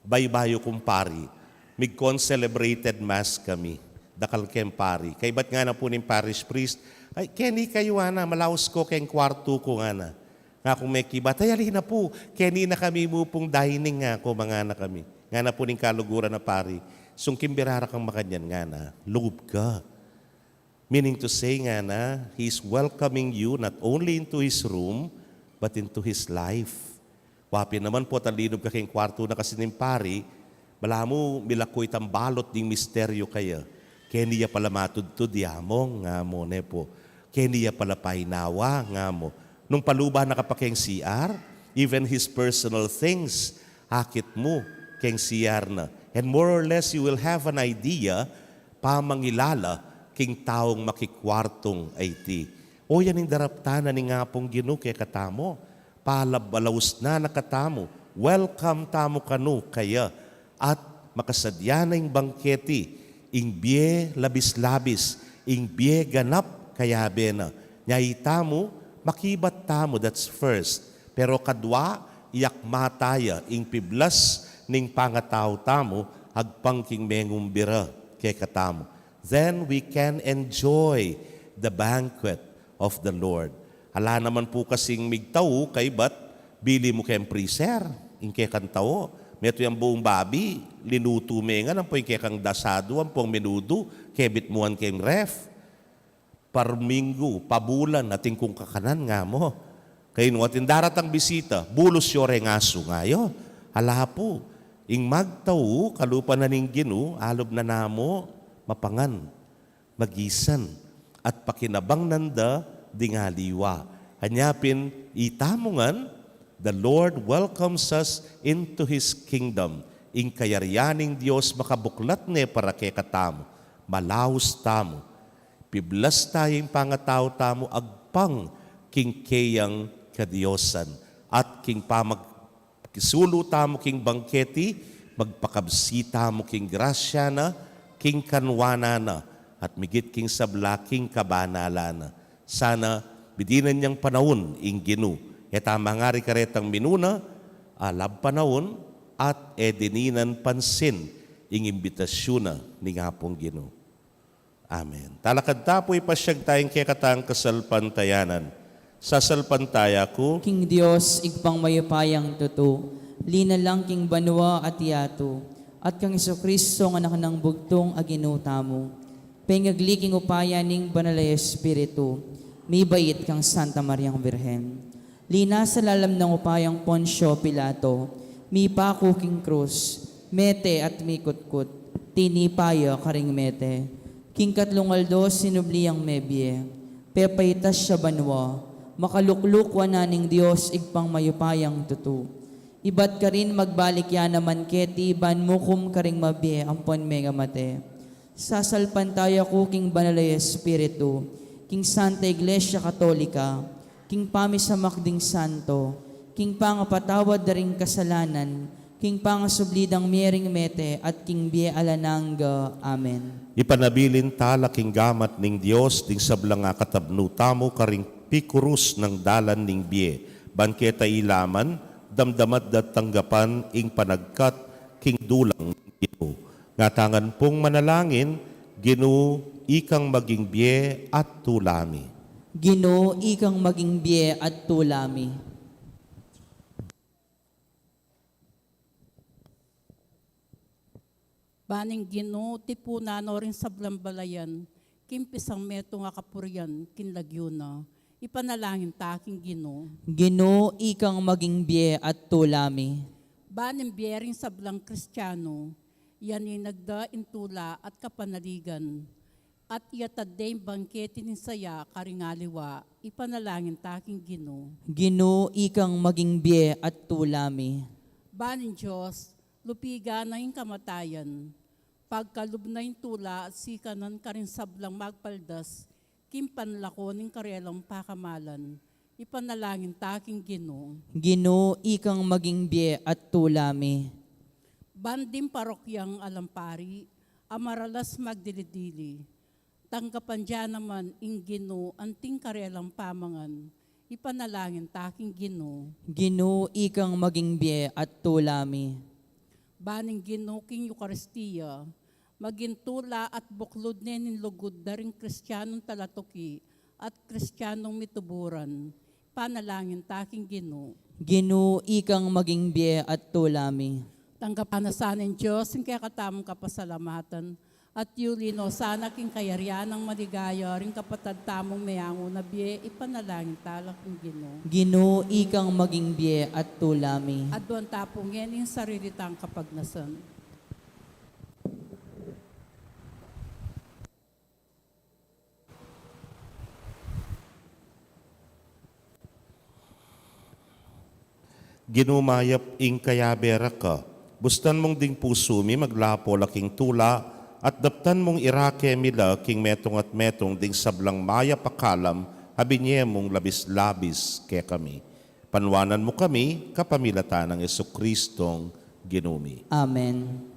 baybayo kong pari, mig-con-celebrated mass kami, dakal kem pari. Kay ba't nga na po ng parish priest, ay, Kenny kayo na, malaos ko keng kwarto ko nga na. Nga kung may kibat, ay alin na po, Kenny na kami mo pong dining nga ko, mga na kami. Nga na po ng kaluguran na pari, sungkim birara kang makanyan nga na, loob ka. Meaning to say nga na, He's welcoming you not only into His room, but into His life. Wapi naman po, talinob ka kayong kwarto na kasi ng pari, bala mo, milakoy tang balot ng misteryo kaya. Keniya pala matudtud yamong nga mo, nepo. Keniya pala painawa nga mo. Nung paluba na kapakeng CR, even His personal things, akit mo keng CR na. And more or less, you will have an idea, pamangilala, king taong makikwartong IT. O yan yung daraptana ni nga pong Ginu kay katamo. Palabalaus na nakatamo. Welcome tamo kanu kaya. At makasadya na yung bangketi. Ing biye labis-labis. Ing biye ganap kaya bena. Nyay tamo, makibat tamo, that's first. Pero kadwa, iyak mataya. Ing piblas ning pangataw tamo, agpangking mengumbira kay katamo. Then we can enjoy the banquet of the Lord. Ala naman po kasing migtaw, kay ba't bili mo kayong freezer, inke kang tao. Meto yung buong babi, linuto me nga, ang po inke kang dasado, ang pong menudo, kebit mo ang kayong ref. Parminggo, pabulan, ating kung kakanan nga mo. Kaya nung ating daratang bisita, bulos yore ngaso ngayo. Ala po, ing magtaw, kalupa na ning Ginu, alob na namo, mapangan, magisan, at pakinabang nanda dingaliwa. Hanyapin itamungan, the Lord welcomes us into His kingdom. Ing kayaryaning Diyos makabuklat ne para kay katamo. Malaos tamo. Piblas tayong pangatao tamo agpang king kayang kadiyosan. At king kisulo tamo king bangketi, magpakabsi tamo king grasya na, king kanwana na, at migit king sabla king kabanala na. Sana bidinan niyang panahon ing Ginu. Eta mangari karetang minuna, alab panahon, at edininan pansin ing imbitasyon na ni ngapong Ginu. Amen. Talakad tapoy pasyag tayong kekatang kasalpantayanan. Sasalpantaya ko, King Dios, igpang mayupayang tuto, lina lang king banwa at yato, at kang Kristo nga anak ng bugtong aginuta mo. Pengagli king upaya ning banalay Espiritu, may bait kang Santa Mariang Birhen. Lina sa lalam ng upayang Poncio Pilato, may pako king krus, mete at may kutkut, tinipaya karing mete. King katlungaldo sinubliyang mebye, pepaitas siya banwa, makaluklukwa na ning Diyos igpang mayupayang tutu. Ibat ka rin magbalik ya naman keti, ban mukum karing mabye, ampon mega mate. Sasalpantaya ko king banalay Espiritu, king Santa Iglesia Katolika, king pamisamakding santo, king pangapatawad daring kasalanan, king pangasublidang miering mete, at king bie alananga. Amen. ipanabilin tala king gamat ning Diyos, ding sablang nga katabno tamo karing pikurus ng dalan ning bie. Banketa ilaman, damdamat dat tanggapan ing panagkat king dulang Ginu. Ngatangan pong manalangin, Ginu ikang maging bie at tulami. Ginoo, ikang maging bie at tulami. Baning Ginoo ti punano rin sa blambalayan, kimpisang meto nga kapuryan, kinlagyo na. Ipanalangin taking Ginoo. Ginoo, ikang maging bie at tulami. Baning biyering sa blang Kristiyano, yan ay nagda intula at kapanaligan. At iyatadday bangketi ni saya karingaliwa, ipanalangin taking Ginoo. Ginoo, ikang maging bie at tulami. Baning Diyos, lupiga na yung kamatayan. Pagkalub na yung tula at sikanan ka rin sablang magpaldas, kimpanlako ng karelang pakamalan. Ipanalangin taking Ginoo. Ginoo, ikang maging bie at tulami. Bandim parokyang alampari, amaralas magdilidili. Tanggapan dyan naman ing Ginoo anting karelang pamangan. Ipanalangin taking Ginoo. Ginoo, ikang maging bie at tulami. Baning Ginoo king Eucharistia, magintula at buklod nenin lugod daring Kristiyanong talatoki at Kristiyanong mituburan. Panalangin taking Ginoo. Ginoo, ikang maging bie at tulami. Tanggapan na sana ng Diyos, yung kaya katamang kapasalamatan. At yulino, sana king kayaryan ng maligaya, rin kapatad tamong mayango na biye, ipanalangin talak ng Ginoo. Ginoo, ikang maging bie at tulami. At doon tapong yan yung sarilitang kapagnasan. Ginumayap ing kayabera ka, bustan mong ding pusumi maglapo laking tula, at daptan mong irake mila king metong at metong ding sablang maya pakalam, habinye mong labis-labis ke kami. Panwanan mo kami, kapamilatan ng Jesukristong ginumi. Amen.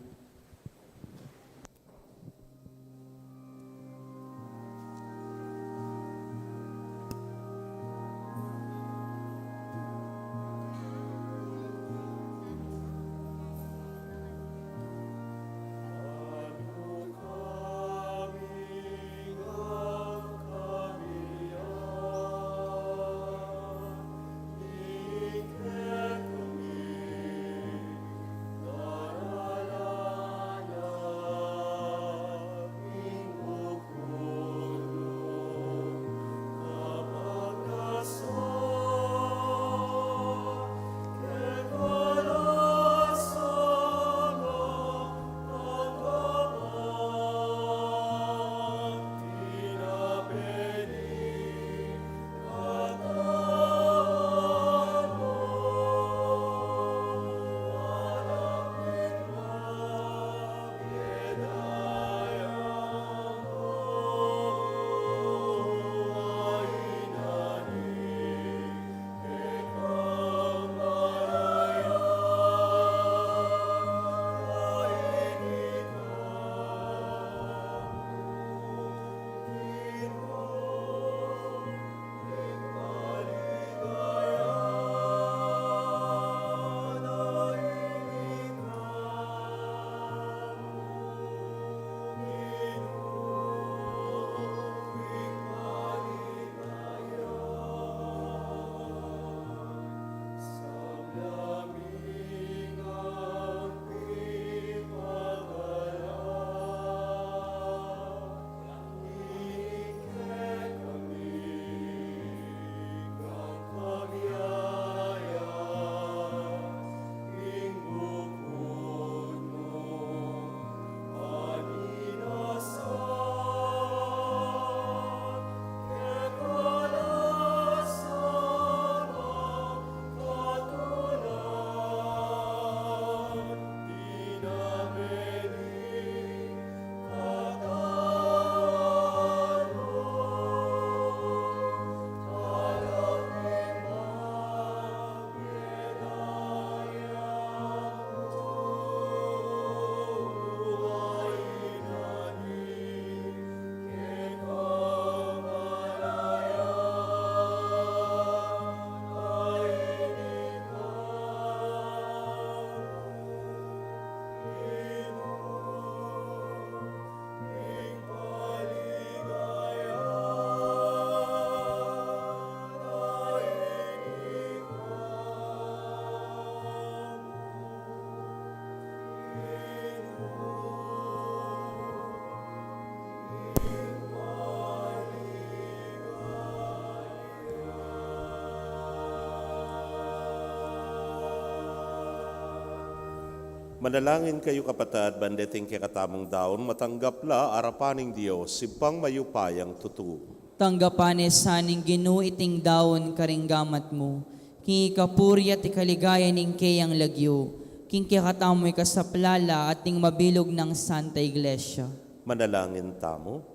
Manalangin kayo kapatid, bandeting kakatamong daon, matanggapla arapaning Diyos, simpang mayupayang tutu. Tanggapan saning Ginoo iting daon karinggamat mo. King ikapuri at ikaligaya ning kayang lagyo. King kikatamoy kasaplala at ting mabilog ng Santa Iglesia. Manalangin tamo.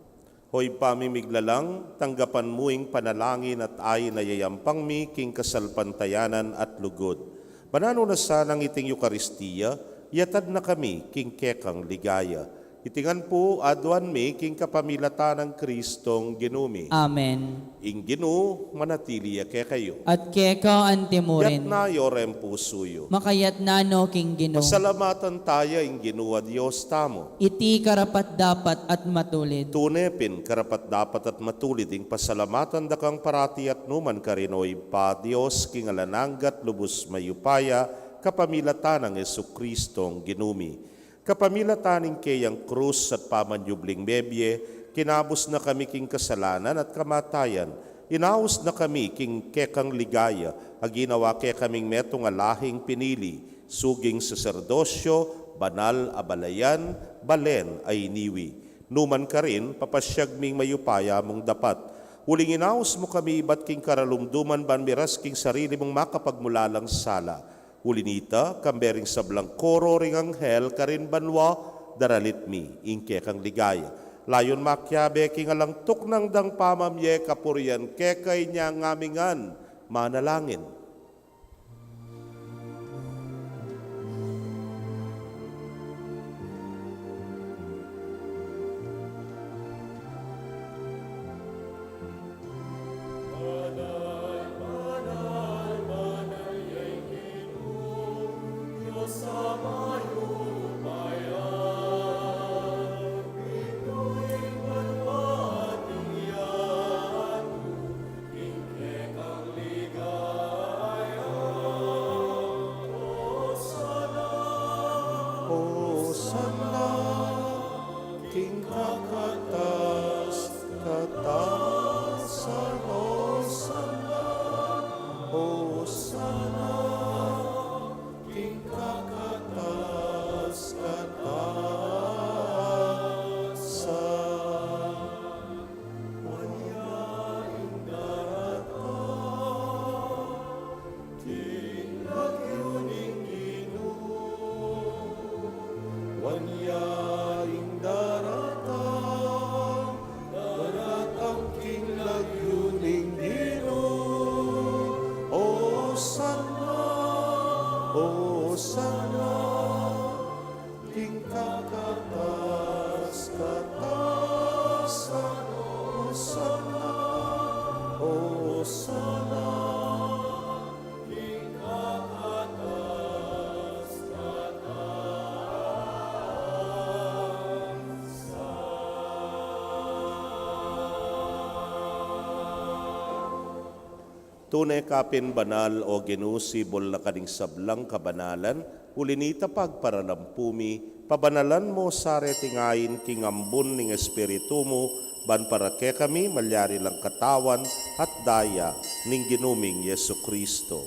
Hoy pamimiglalang, tanggapan muing panalangin at ay nayayampang mi king kasalpantayanan at lugod. Manano na sanang iting Eukaristiya, yatad na kami king kekang ligaya. Itingan po adwan mi king kapamilata ng Kristong ginumi. Amen. Ing Ginoo manatili ke kayo. At keka Yat antemorin. na yorem pusuyo. Makayat nano King Ginoo. Pasalamatan tayo ing Ginoo a Diyos tamo. Iti karapat dapat at matulid. Tunepin karapat dapat at matulid ing pasalamatan dakang parati at numan karinoy pa Diyos king alananggat lubos mayupaya kapamilatan ng Jesukristong ginumi. Kapamilataning kayang krus at pamanyubling bebye, kinabos na kami king kasalanan at kamatayan. Inaos na kami king kekang ligaya, aginawa ke kaming metong alahing pinili, suging saserdosyo, banal abalayan, balen ay niwi. Numan ka rin, papasyag ming mayupaya mong dapat. Uling inaos mo kami iba't king karalumduman banmiras king sarili mong makapagmulalang sala. Ulinita, kambering sablang koro ring anghel karin banwa, daralit mi, ingke kang ligaya. Layon makyabe king alang tuk ng dang pamamye kapurian kekay niya ngamingan, manalangin. Hosanna, King kakatas, katasan, Hosanna, Hosanna, King kakatas, katasan. Wanyaing darata, King nagyuning Wanyaing daratang, daratang king lagyuning Ginoo. Hosanna, Hosanna, king kakatas, katasan, Hosanna, Hosanna, king kakatas, Tunay kapin banal o ginusibol na kaning sablang kabanalan, ulinita pagparanampumi, pabanalan mo sare tingayin king ambun ning espiritu mo, ban para ke kami malyari lang katawan at daya ning ginuming Yesu Kristo.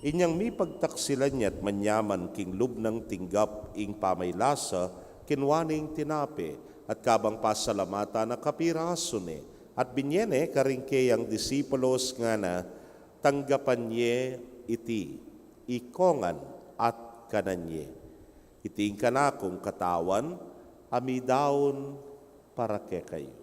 Inyang mi pagtaksilan niya't manyaman king lubnang tinggap ing pamaylasa, kinwaning tinape, at kabang pasalamata na kapiraso ni, at binyene karingke ang disipulos nga na, tanggapan niye iti, ikongan at kananye. Iting kanakong katawan, amidaon para ke kayo.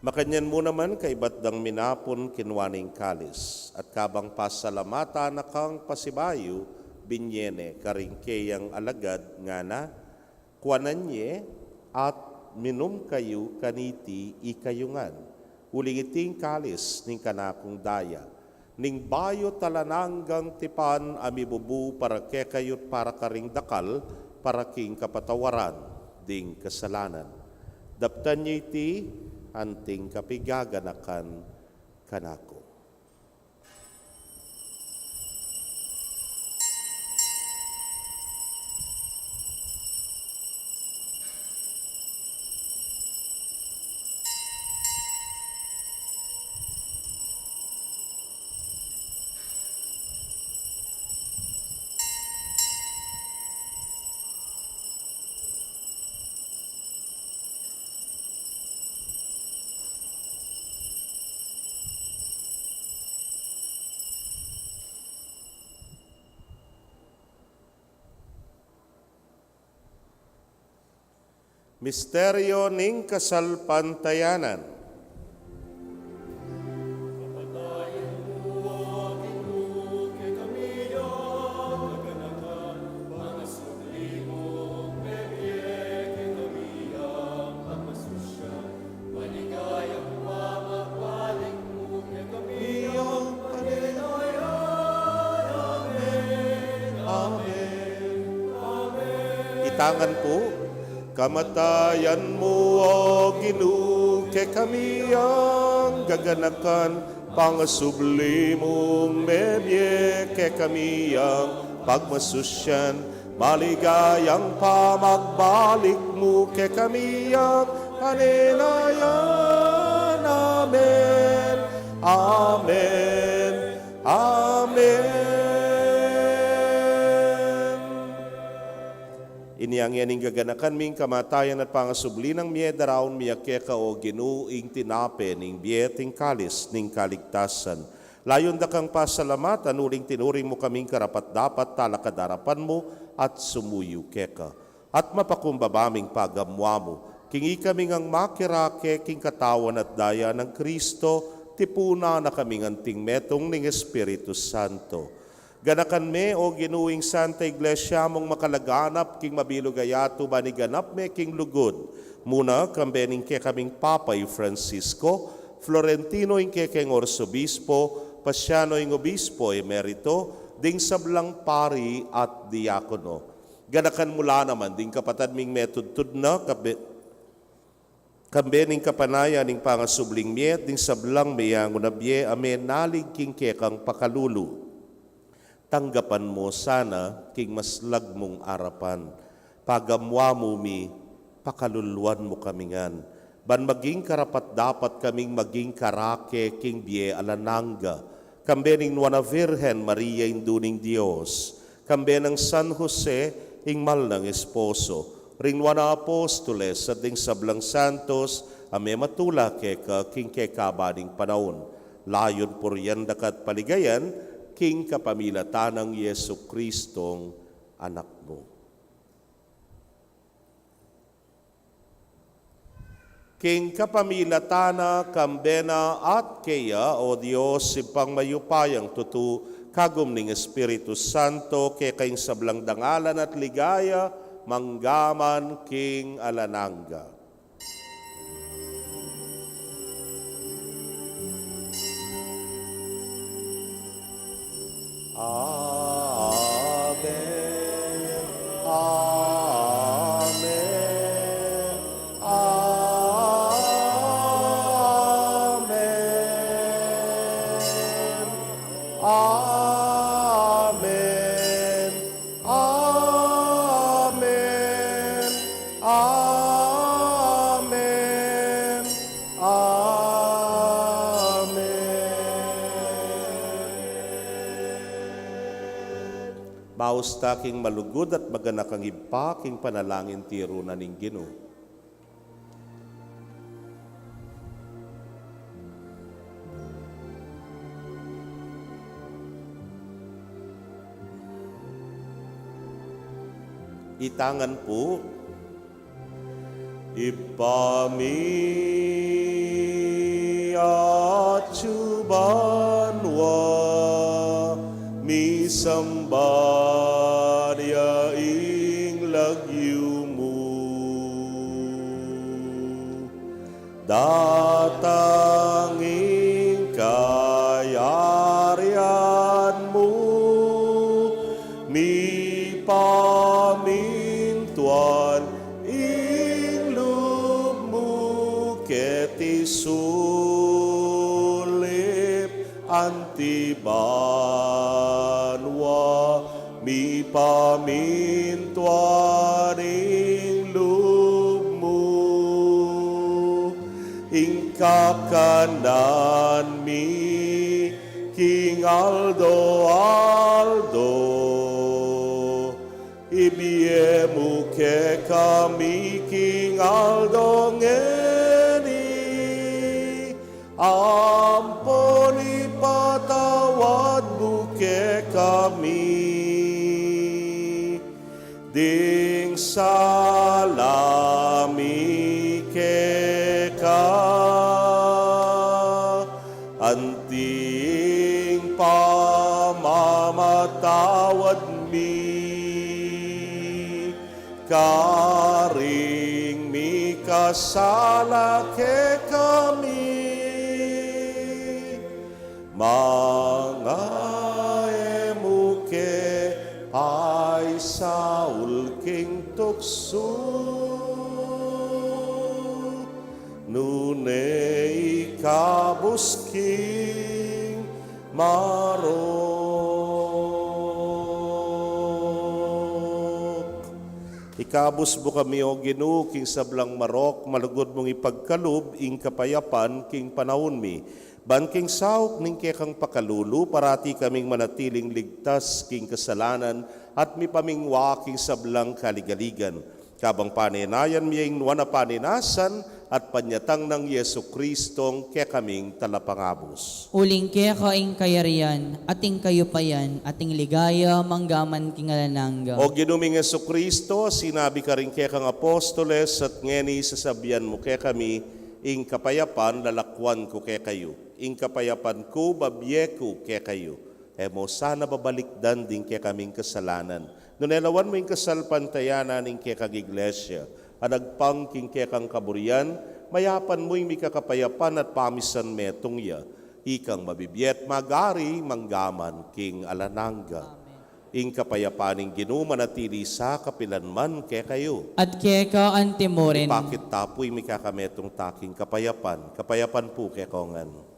Makanyan mo naman kay batdang minapon kinwaning kalis, at kabang pasalamata na kang pasibayo, binyene karingkeyang alagad nga na, kuananye at minum kayo kaniti ikayungan. Uling iting kalis ning kanakong daya. Ning bayo talananggang tipan amibubu para kekayot para karing dakal, para king kapatawaran, ding kasalanan. Daptan niyo iti anting kapigaganakan kanako. Misteryo ning kasalpantayanan. Itangan po, kamatayan mo, O Ginoo, kay kami ang gaganakan, pangasublimong mebye, kay kami ang pagmasusyan, maligayang pamagbalik mo, kay kami ang kaninayan. Amen. Amen. Amen. Iniyang yaning gaganakan ming kamatayan at pangasubli ng mieda raon miyakeka o ginuing tinape ning bieting kalis ning kaligtasan. Layon da kang pasalamatan uling tinuring mo kaming karapat dapat talakadarapan mo at sumuyo keka. At mapakumbabaming pagamwa mo, kingi kaming ang makirake king katawan at daya ng Kristo, tipuna na kaming anting metong ning Espiritu Santo. Ganakan me o ginuing Santa Iglesia mong makalaganap king mabilugayato baniganap me king lugod. Muna kambening ke kaming Papay Francisco, Florentino ing ke keng Orsobispo, Pasiano ing Obispo Emerito, ding sablang pari at diakono. Ganakan mula naman ding kapatad ming metudtud na kambening kapanaya ning pangasubling miet ding sablang mayang unabye amen nalig king ke kang pakalulu. Tanggapan mo sana king maslag mong arapan. Pagamwa mo mi, pakaluluan mo kamingan. Ban maging karapat dapat kaming maging karake king bie alananga. Kambening nuana Virgen Maria induning Dios. Kambenang San Jose ing mal ng esposo. Ring nuana apostoles at ding sablang santos ame matula keka king kekabaning panahon. Layon puryan dakat paligayan, king kapamilatan ng Yesu Kristong anak mo. King kapamilatana, kambena at kaya, O Diyos, ipang mayupayang tutu, kagum ning Espiritu Santo, kay kaing sablang dangalan at ligaya, manggaman king alananga. Amen. Amen. Amen. Amen. Amen. Amen. Baos taking malugod at maganak ang ipa, king panalangin tiro na ning Ginoo. Itangan po, ipami at subanwa, mi sambarya ing lagyu mo. tatanging kayarian mo, mi pamintuan inglub mo ket isulip antibanwa, mi pamintuan inglub mo, ingkakanan mi King Aldo ibiemu ke kami King Aldo ngeni, amponi patawad buke kami, ding salami ke anting pamamatawad mi, karing mi kasala ke kami, mga emuke ay saul king tukso, nunay kabusking marok. Ikabus mo kami o Ginoo king sablang marok, malugod mong ipagkalub ing kapayapan king panahon mi. Ban king saok ning kekang pakalulu, parati kaming manatiling ligtas king kasalanan at mi pamingwa king sablang kaligaligan. Kabang paninayan miyang nuwan na paninasan at panyatang ng Yesu Kristong kekaming talapangabos. Uling keka ing kayarian, ating kayupayan, ating ligaya, manggaman king alananga. O ginuming Yesu Kristo, sinabi ka rin kekang apostoles at ngeni sasabihan mo kekami, ing kapayapan lalakwan ko kekayo, ing kapayapan ko babye ko kekayo. Mo sana babalikdan din kekaming kasalanan. Nunelawan mo yung kasalpantayanan ng kekang iglesia, anagpang king kekang kaburian, mayapan mo yung mikakapayapan at pamisan metong ya, ikang mabibiyet magari manggaman king alananga. Ing kapayapaning ginuman at tili sa kapilanman kekayo. At keka antimoren. Bakit tapoy mikakametong taking kapayapan, kapayapan po kekongan.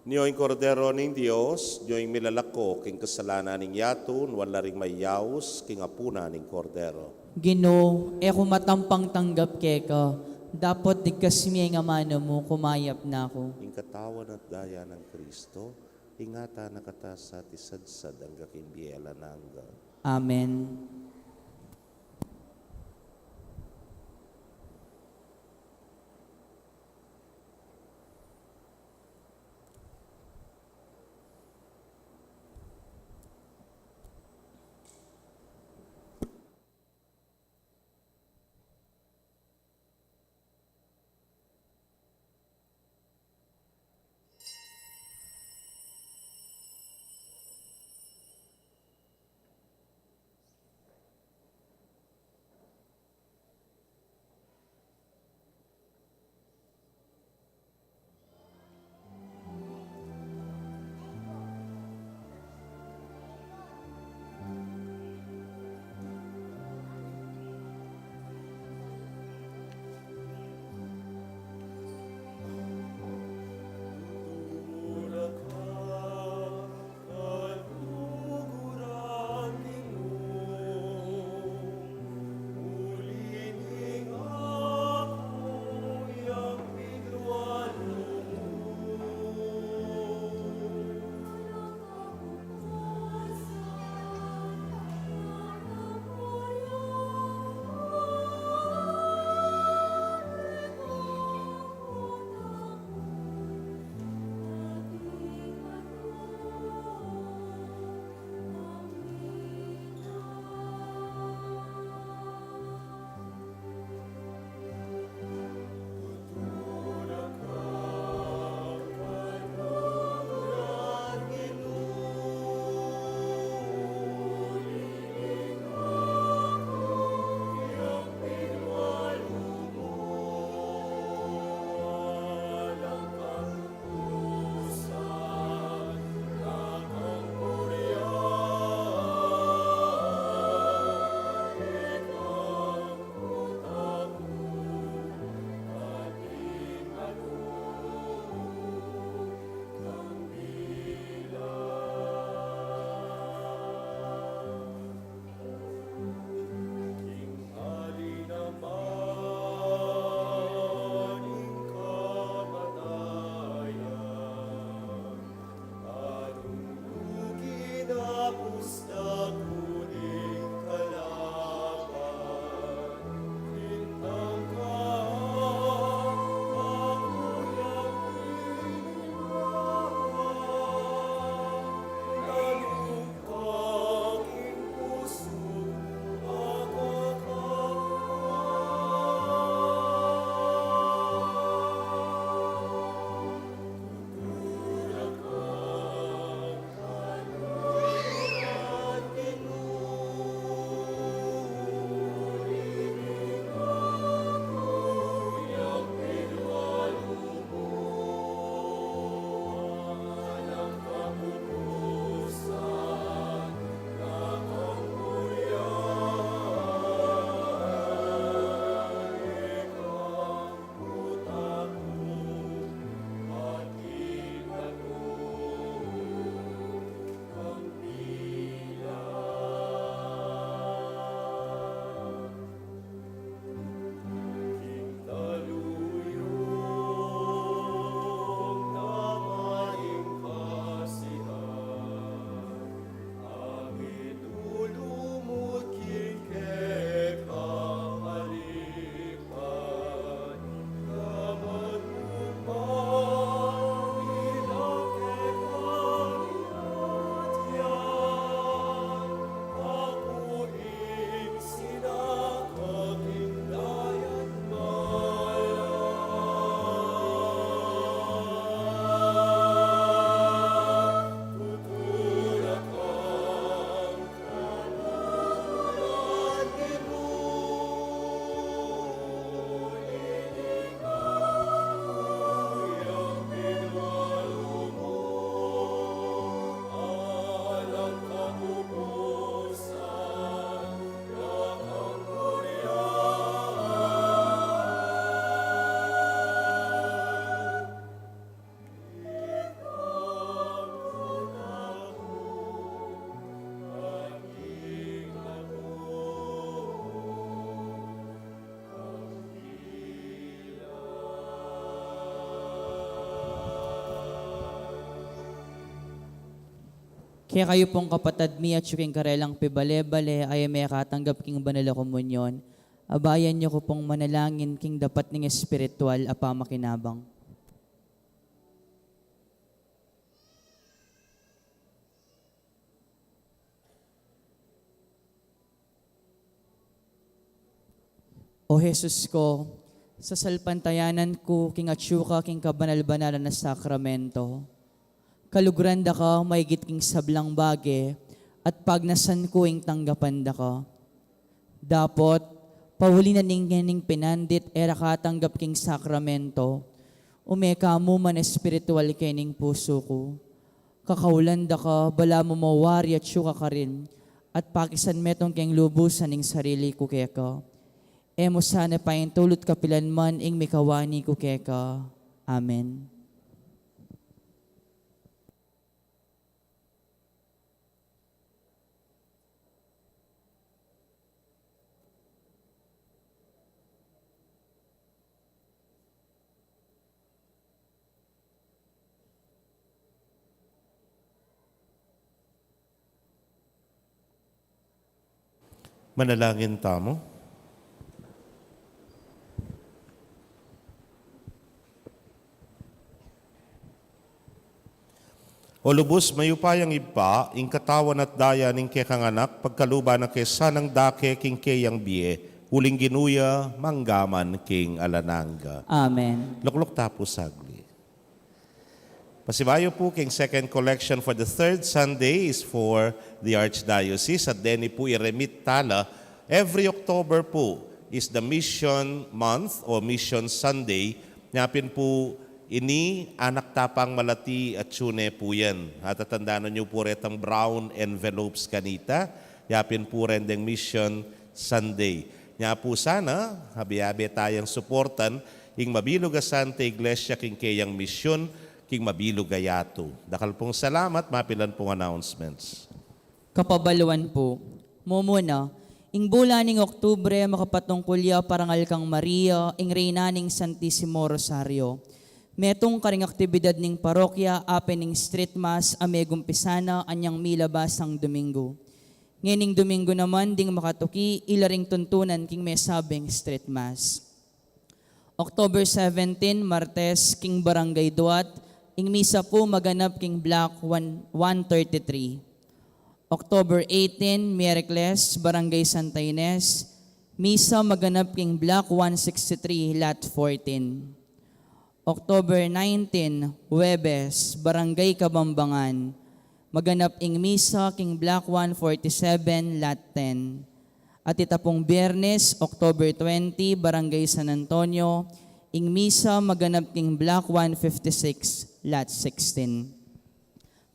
Niyo'y kordero ning Dios, niyo'y milalako king kasalanan ning yatun, wala ring mayaws king apuna ning kordero. Ginoo, kumatampang tanggap keka, dapat digkas miya nga mano mo, kumayap na ako. Ing katawan at daya ng Kristo, ingata nakatas at isadsad ang gakinbiela nangga. Amen. Kaya kayo pong kapatad mi at suking karelang pibale-bale ay may katanggap king banala komunyon. Abayan niyo ko pong manalangin king dapat ning espiritual apa makinabang. O Jesus ko, sa salpantayanan ko king atsyuka king kabanal-banalan na sakramento, kalugran da ka, maigit king sablang bage, at pagnasan ko ing tanggapan da ka. Dapot, pahuli na ning pinandit, era katanggap king sakramento, umeka mo man espiritual kening puso ko. Kakaulan da ka, bala mo mawari at syuka ka rin, at pakisan metong king lubusan ing sarili ko keka. Emo sana pa yung tulot kapilan man ing mikawani ko keka. Amen. Manalangin tamo. O lubos mayupayang ipa, ing katawan at daya ning kekanganak, pagkaluba na kesanang dake king keyang biye, huling ginuya, manggaman king alananga. Amen. Lukluk tapos sagli. Pasibayo po king second collection for the third Sunday is for the Archdiocese at deni po i-remit tala. Every October po is the Mission Month o Mission Sunday. Nyapin po ini anak tapang malati at tsune po yan. At tatandaan nyo po retang brown envelopes kanita. Yapin po rin deng Mission Sunday. Nya po sana, habi-habi tayong suportan, ing mabilog a Santa Iglesia king kayang misyon, king mabilog gayato. Dakal pong salamat, mapilan pong announcements. Kapabaluan po, mumuna, ing bulan ning Oktubre makapatungkulya parangal kang Maria, ing reyna ning Santissimo Rosario. Metong karing aktibidad ning parokya, apen ning street mass, amegong pisana, anyang milabasang Domingo. Nganing Domingo naman, ding makatuki, ilaring tuntunan king may sabing street mass. October 17, Martes, king Barangay Duat, ing misa po maganap king Block 133. October 18, Miyerkules, Barangay Santa Ines, misa maganap king Block 163, Lot 14. October 19, Huwebes, Barangay Kabambangan, maganap ing misa king Block 147, Lot 10. At itapong Biyernes, October 20, Barangay San Antonio, ing misa maganap king Block 156, Lot 16.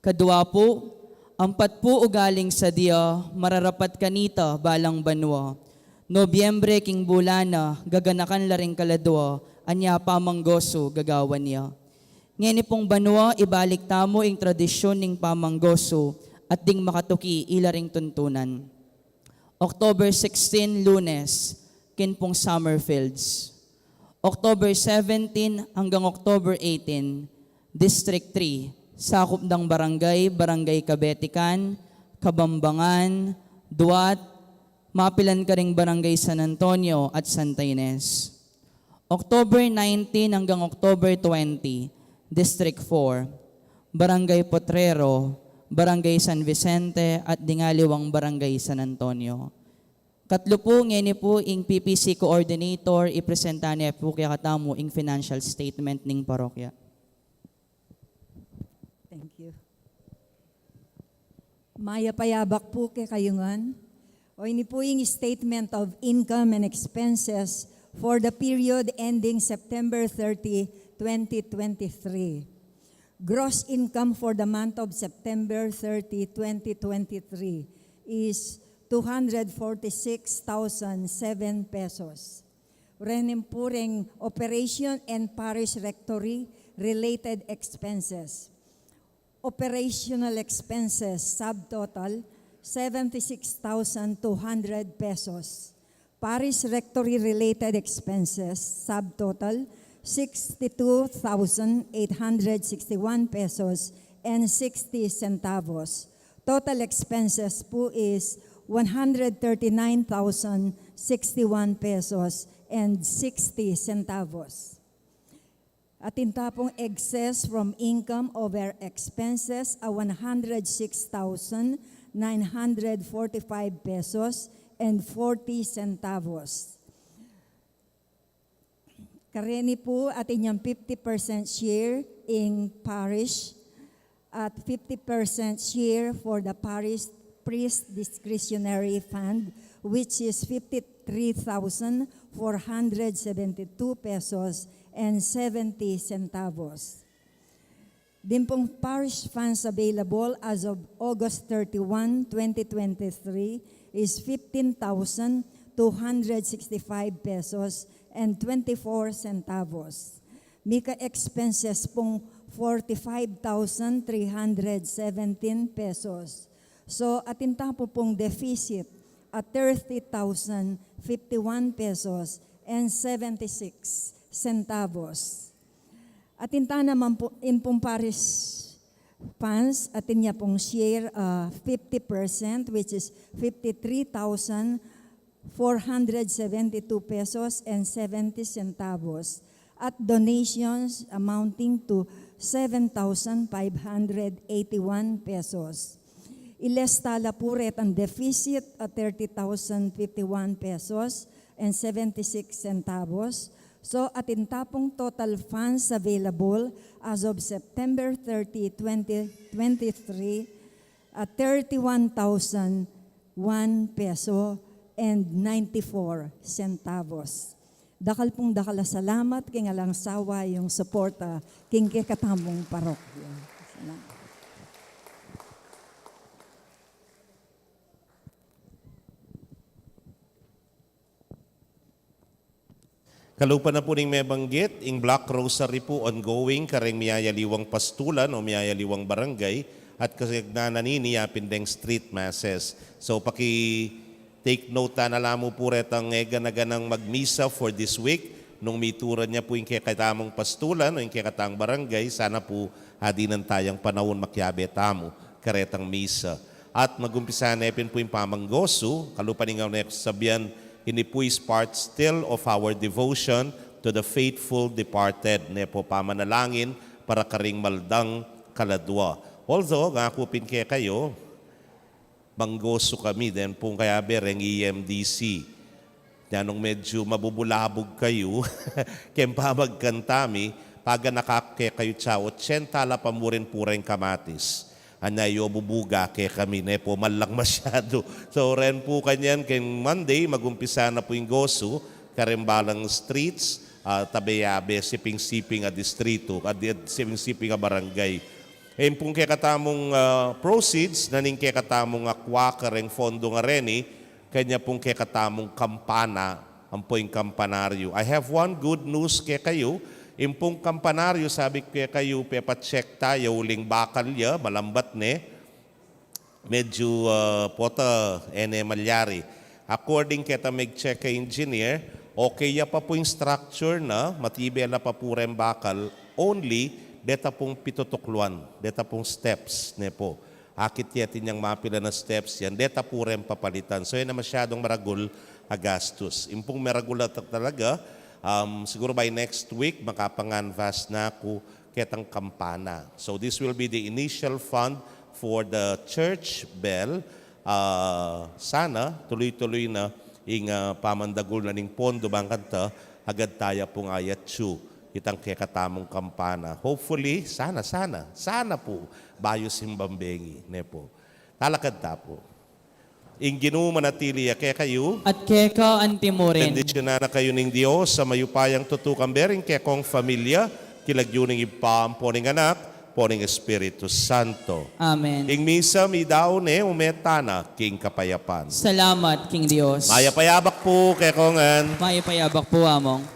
Kadua po, ampat po ugaling sa dia, mararapat kanita balang banwa. Nobyembre king bulana, gaganakan laring kaladwa, anya pamanggoso gagawan niya. Ngayon pong banwa, ibalik tamo ing tradisyon ning pamanggoso at ding makatuki ilaring tuntunan. October 16, Lunes, kinpong Summerfields. October 17 hanggang October 18, District 3, sakop ng barangay, Barangay Kabetikan, Kabambangan, Duat, mapilan ka ring Barangay San Antonio at Santa Ines. October 19 hanggang October 20, District 4, Barangay Potrero, Barangay San Vicente at Dingaliwang Barangay San Antonio. Katlo po, ngayon po, ing PPC Coordinator, ipresenta niya po kaya katamo ing financial statement ning parokya. Thank you. Maya payabak po kay kayungan. O ini po yung statement of income and expenses for the period ending September 30, 2023. Gross income for the month of September 30, 2023 is 246,007 pesos. Renimpuring operation and parish rectory related expenses. Operational expenses subtotal 76,200 pesos. Parish rectory related expenses subtotal 62,861 pesos and 60 centavos. Total expenses po is 139,061 pesos and 60 centavos. Atinta pong excess from income over expenses a 106,945 pesos and 40 centavos. Kareni po at inyong 50% share in parish at 50% share for the parish priest discretionary fund, which is 53,472 pesos and 70 centavos. Din pong parish funds available as of August 31, 2023 is 15,265 pesos and 24 centavos. Mika expenses pong 45,317 pesos. So atinta po pong deficit at 30,051 pesos and 76 centavos. Atinta naman po in pong parish funds, atin niya pong share 50%, which is 53,472 pesos and 70 centavos. At donations amounting to 7,581 pesos. Ilestala po ret ang deficit at 30,051 pesos and 76 centavos. So atinta pong total funds available as of September 30, 2023 at 31,001 peso and 94 centavos. Dakal pong dakala salamat king alang sawa yung suporta king kikatamong parokya. Salamat. Kalupa na po ning may banggit, ing Black Rosary po ongoing kareng miyayaliwang pastulan o miyayaliwang barangay at kasagnananini yapindeng street masses. So take note na nalamo po retang ganaganang magmisa for this week. Nung mituran niya po yung kakatamong pastulan o yung kakatang barangay, sana po hadinan tayang panahon makyabe tamo karetang misa. At magumpisa na po yung pamanggoso, kalupa ningaw na sabihan, ini po is part still of our devotion to the faithful departed. Ne po pamanalangin para karing maldang kaladwa. Although, ngakupin kaya kayo, manggoso kami, then po kaya bereng EMDC. Yanong medyo mabubulabog kayo, kempa magkantami, paga nakake kayo tsa, 80 la pamurin pureng kamatis. Anayo bubuga kaya kami ne po malang masyado. So ren po kanyan kay Monday magumpisa na po yung goso karimbalang streets tabeyabe siping-siping a distrito at siping-siping a barangay. Ayun pong kaya katamong proceeds naning kaya katamong akwa kareng fondo nga reni kanya pong kaya katamong kampana ang po yung kampanaryo. I have one good news kaya kayo. Impong kampanaryo, sabi ko kayo, pepa-check tayo, uling bakal ya, malambat ne, medyo pota malyari. According kita mag-check kay engineer, okay ya pa po yung structure na, matibay na pa po rin bakal, only deta pong pitutukluan, deta pong steps ne po. Akit yatin yung mapila na steps yan, deta po rin papalitan. So yun na masyadong maragul agastos. Impong maragul talaga, siguro by next week, makapanganvas na ako ketang kampana. So this will be the initial fund for the church bell. Sana, tuloy-tuloy na ing pamandagol na ning pondo bangkanta, agad tayo pong ayatsu, itang kekatamong kampana. Hopefully, sana po, bayo simbambengi. Ne po. Talakad ta po. Ing Ginoo manatili kaya kayo. At keka antimurin. Bendisyonan na kayo ng Diyos sa mayupayang tutukang bering kaya kong familia, kilagyuning ipam po ning anak, po ning Espiritu Santo. Amen. Ing misa mi daw ne umetana king kapayapan. Salamat, King Dios. Mayapayabak po kaya kongan. Mayapayabak po among.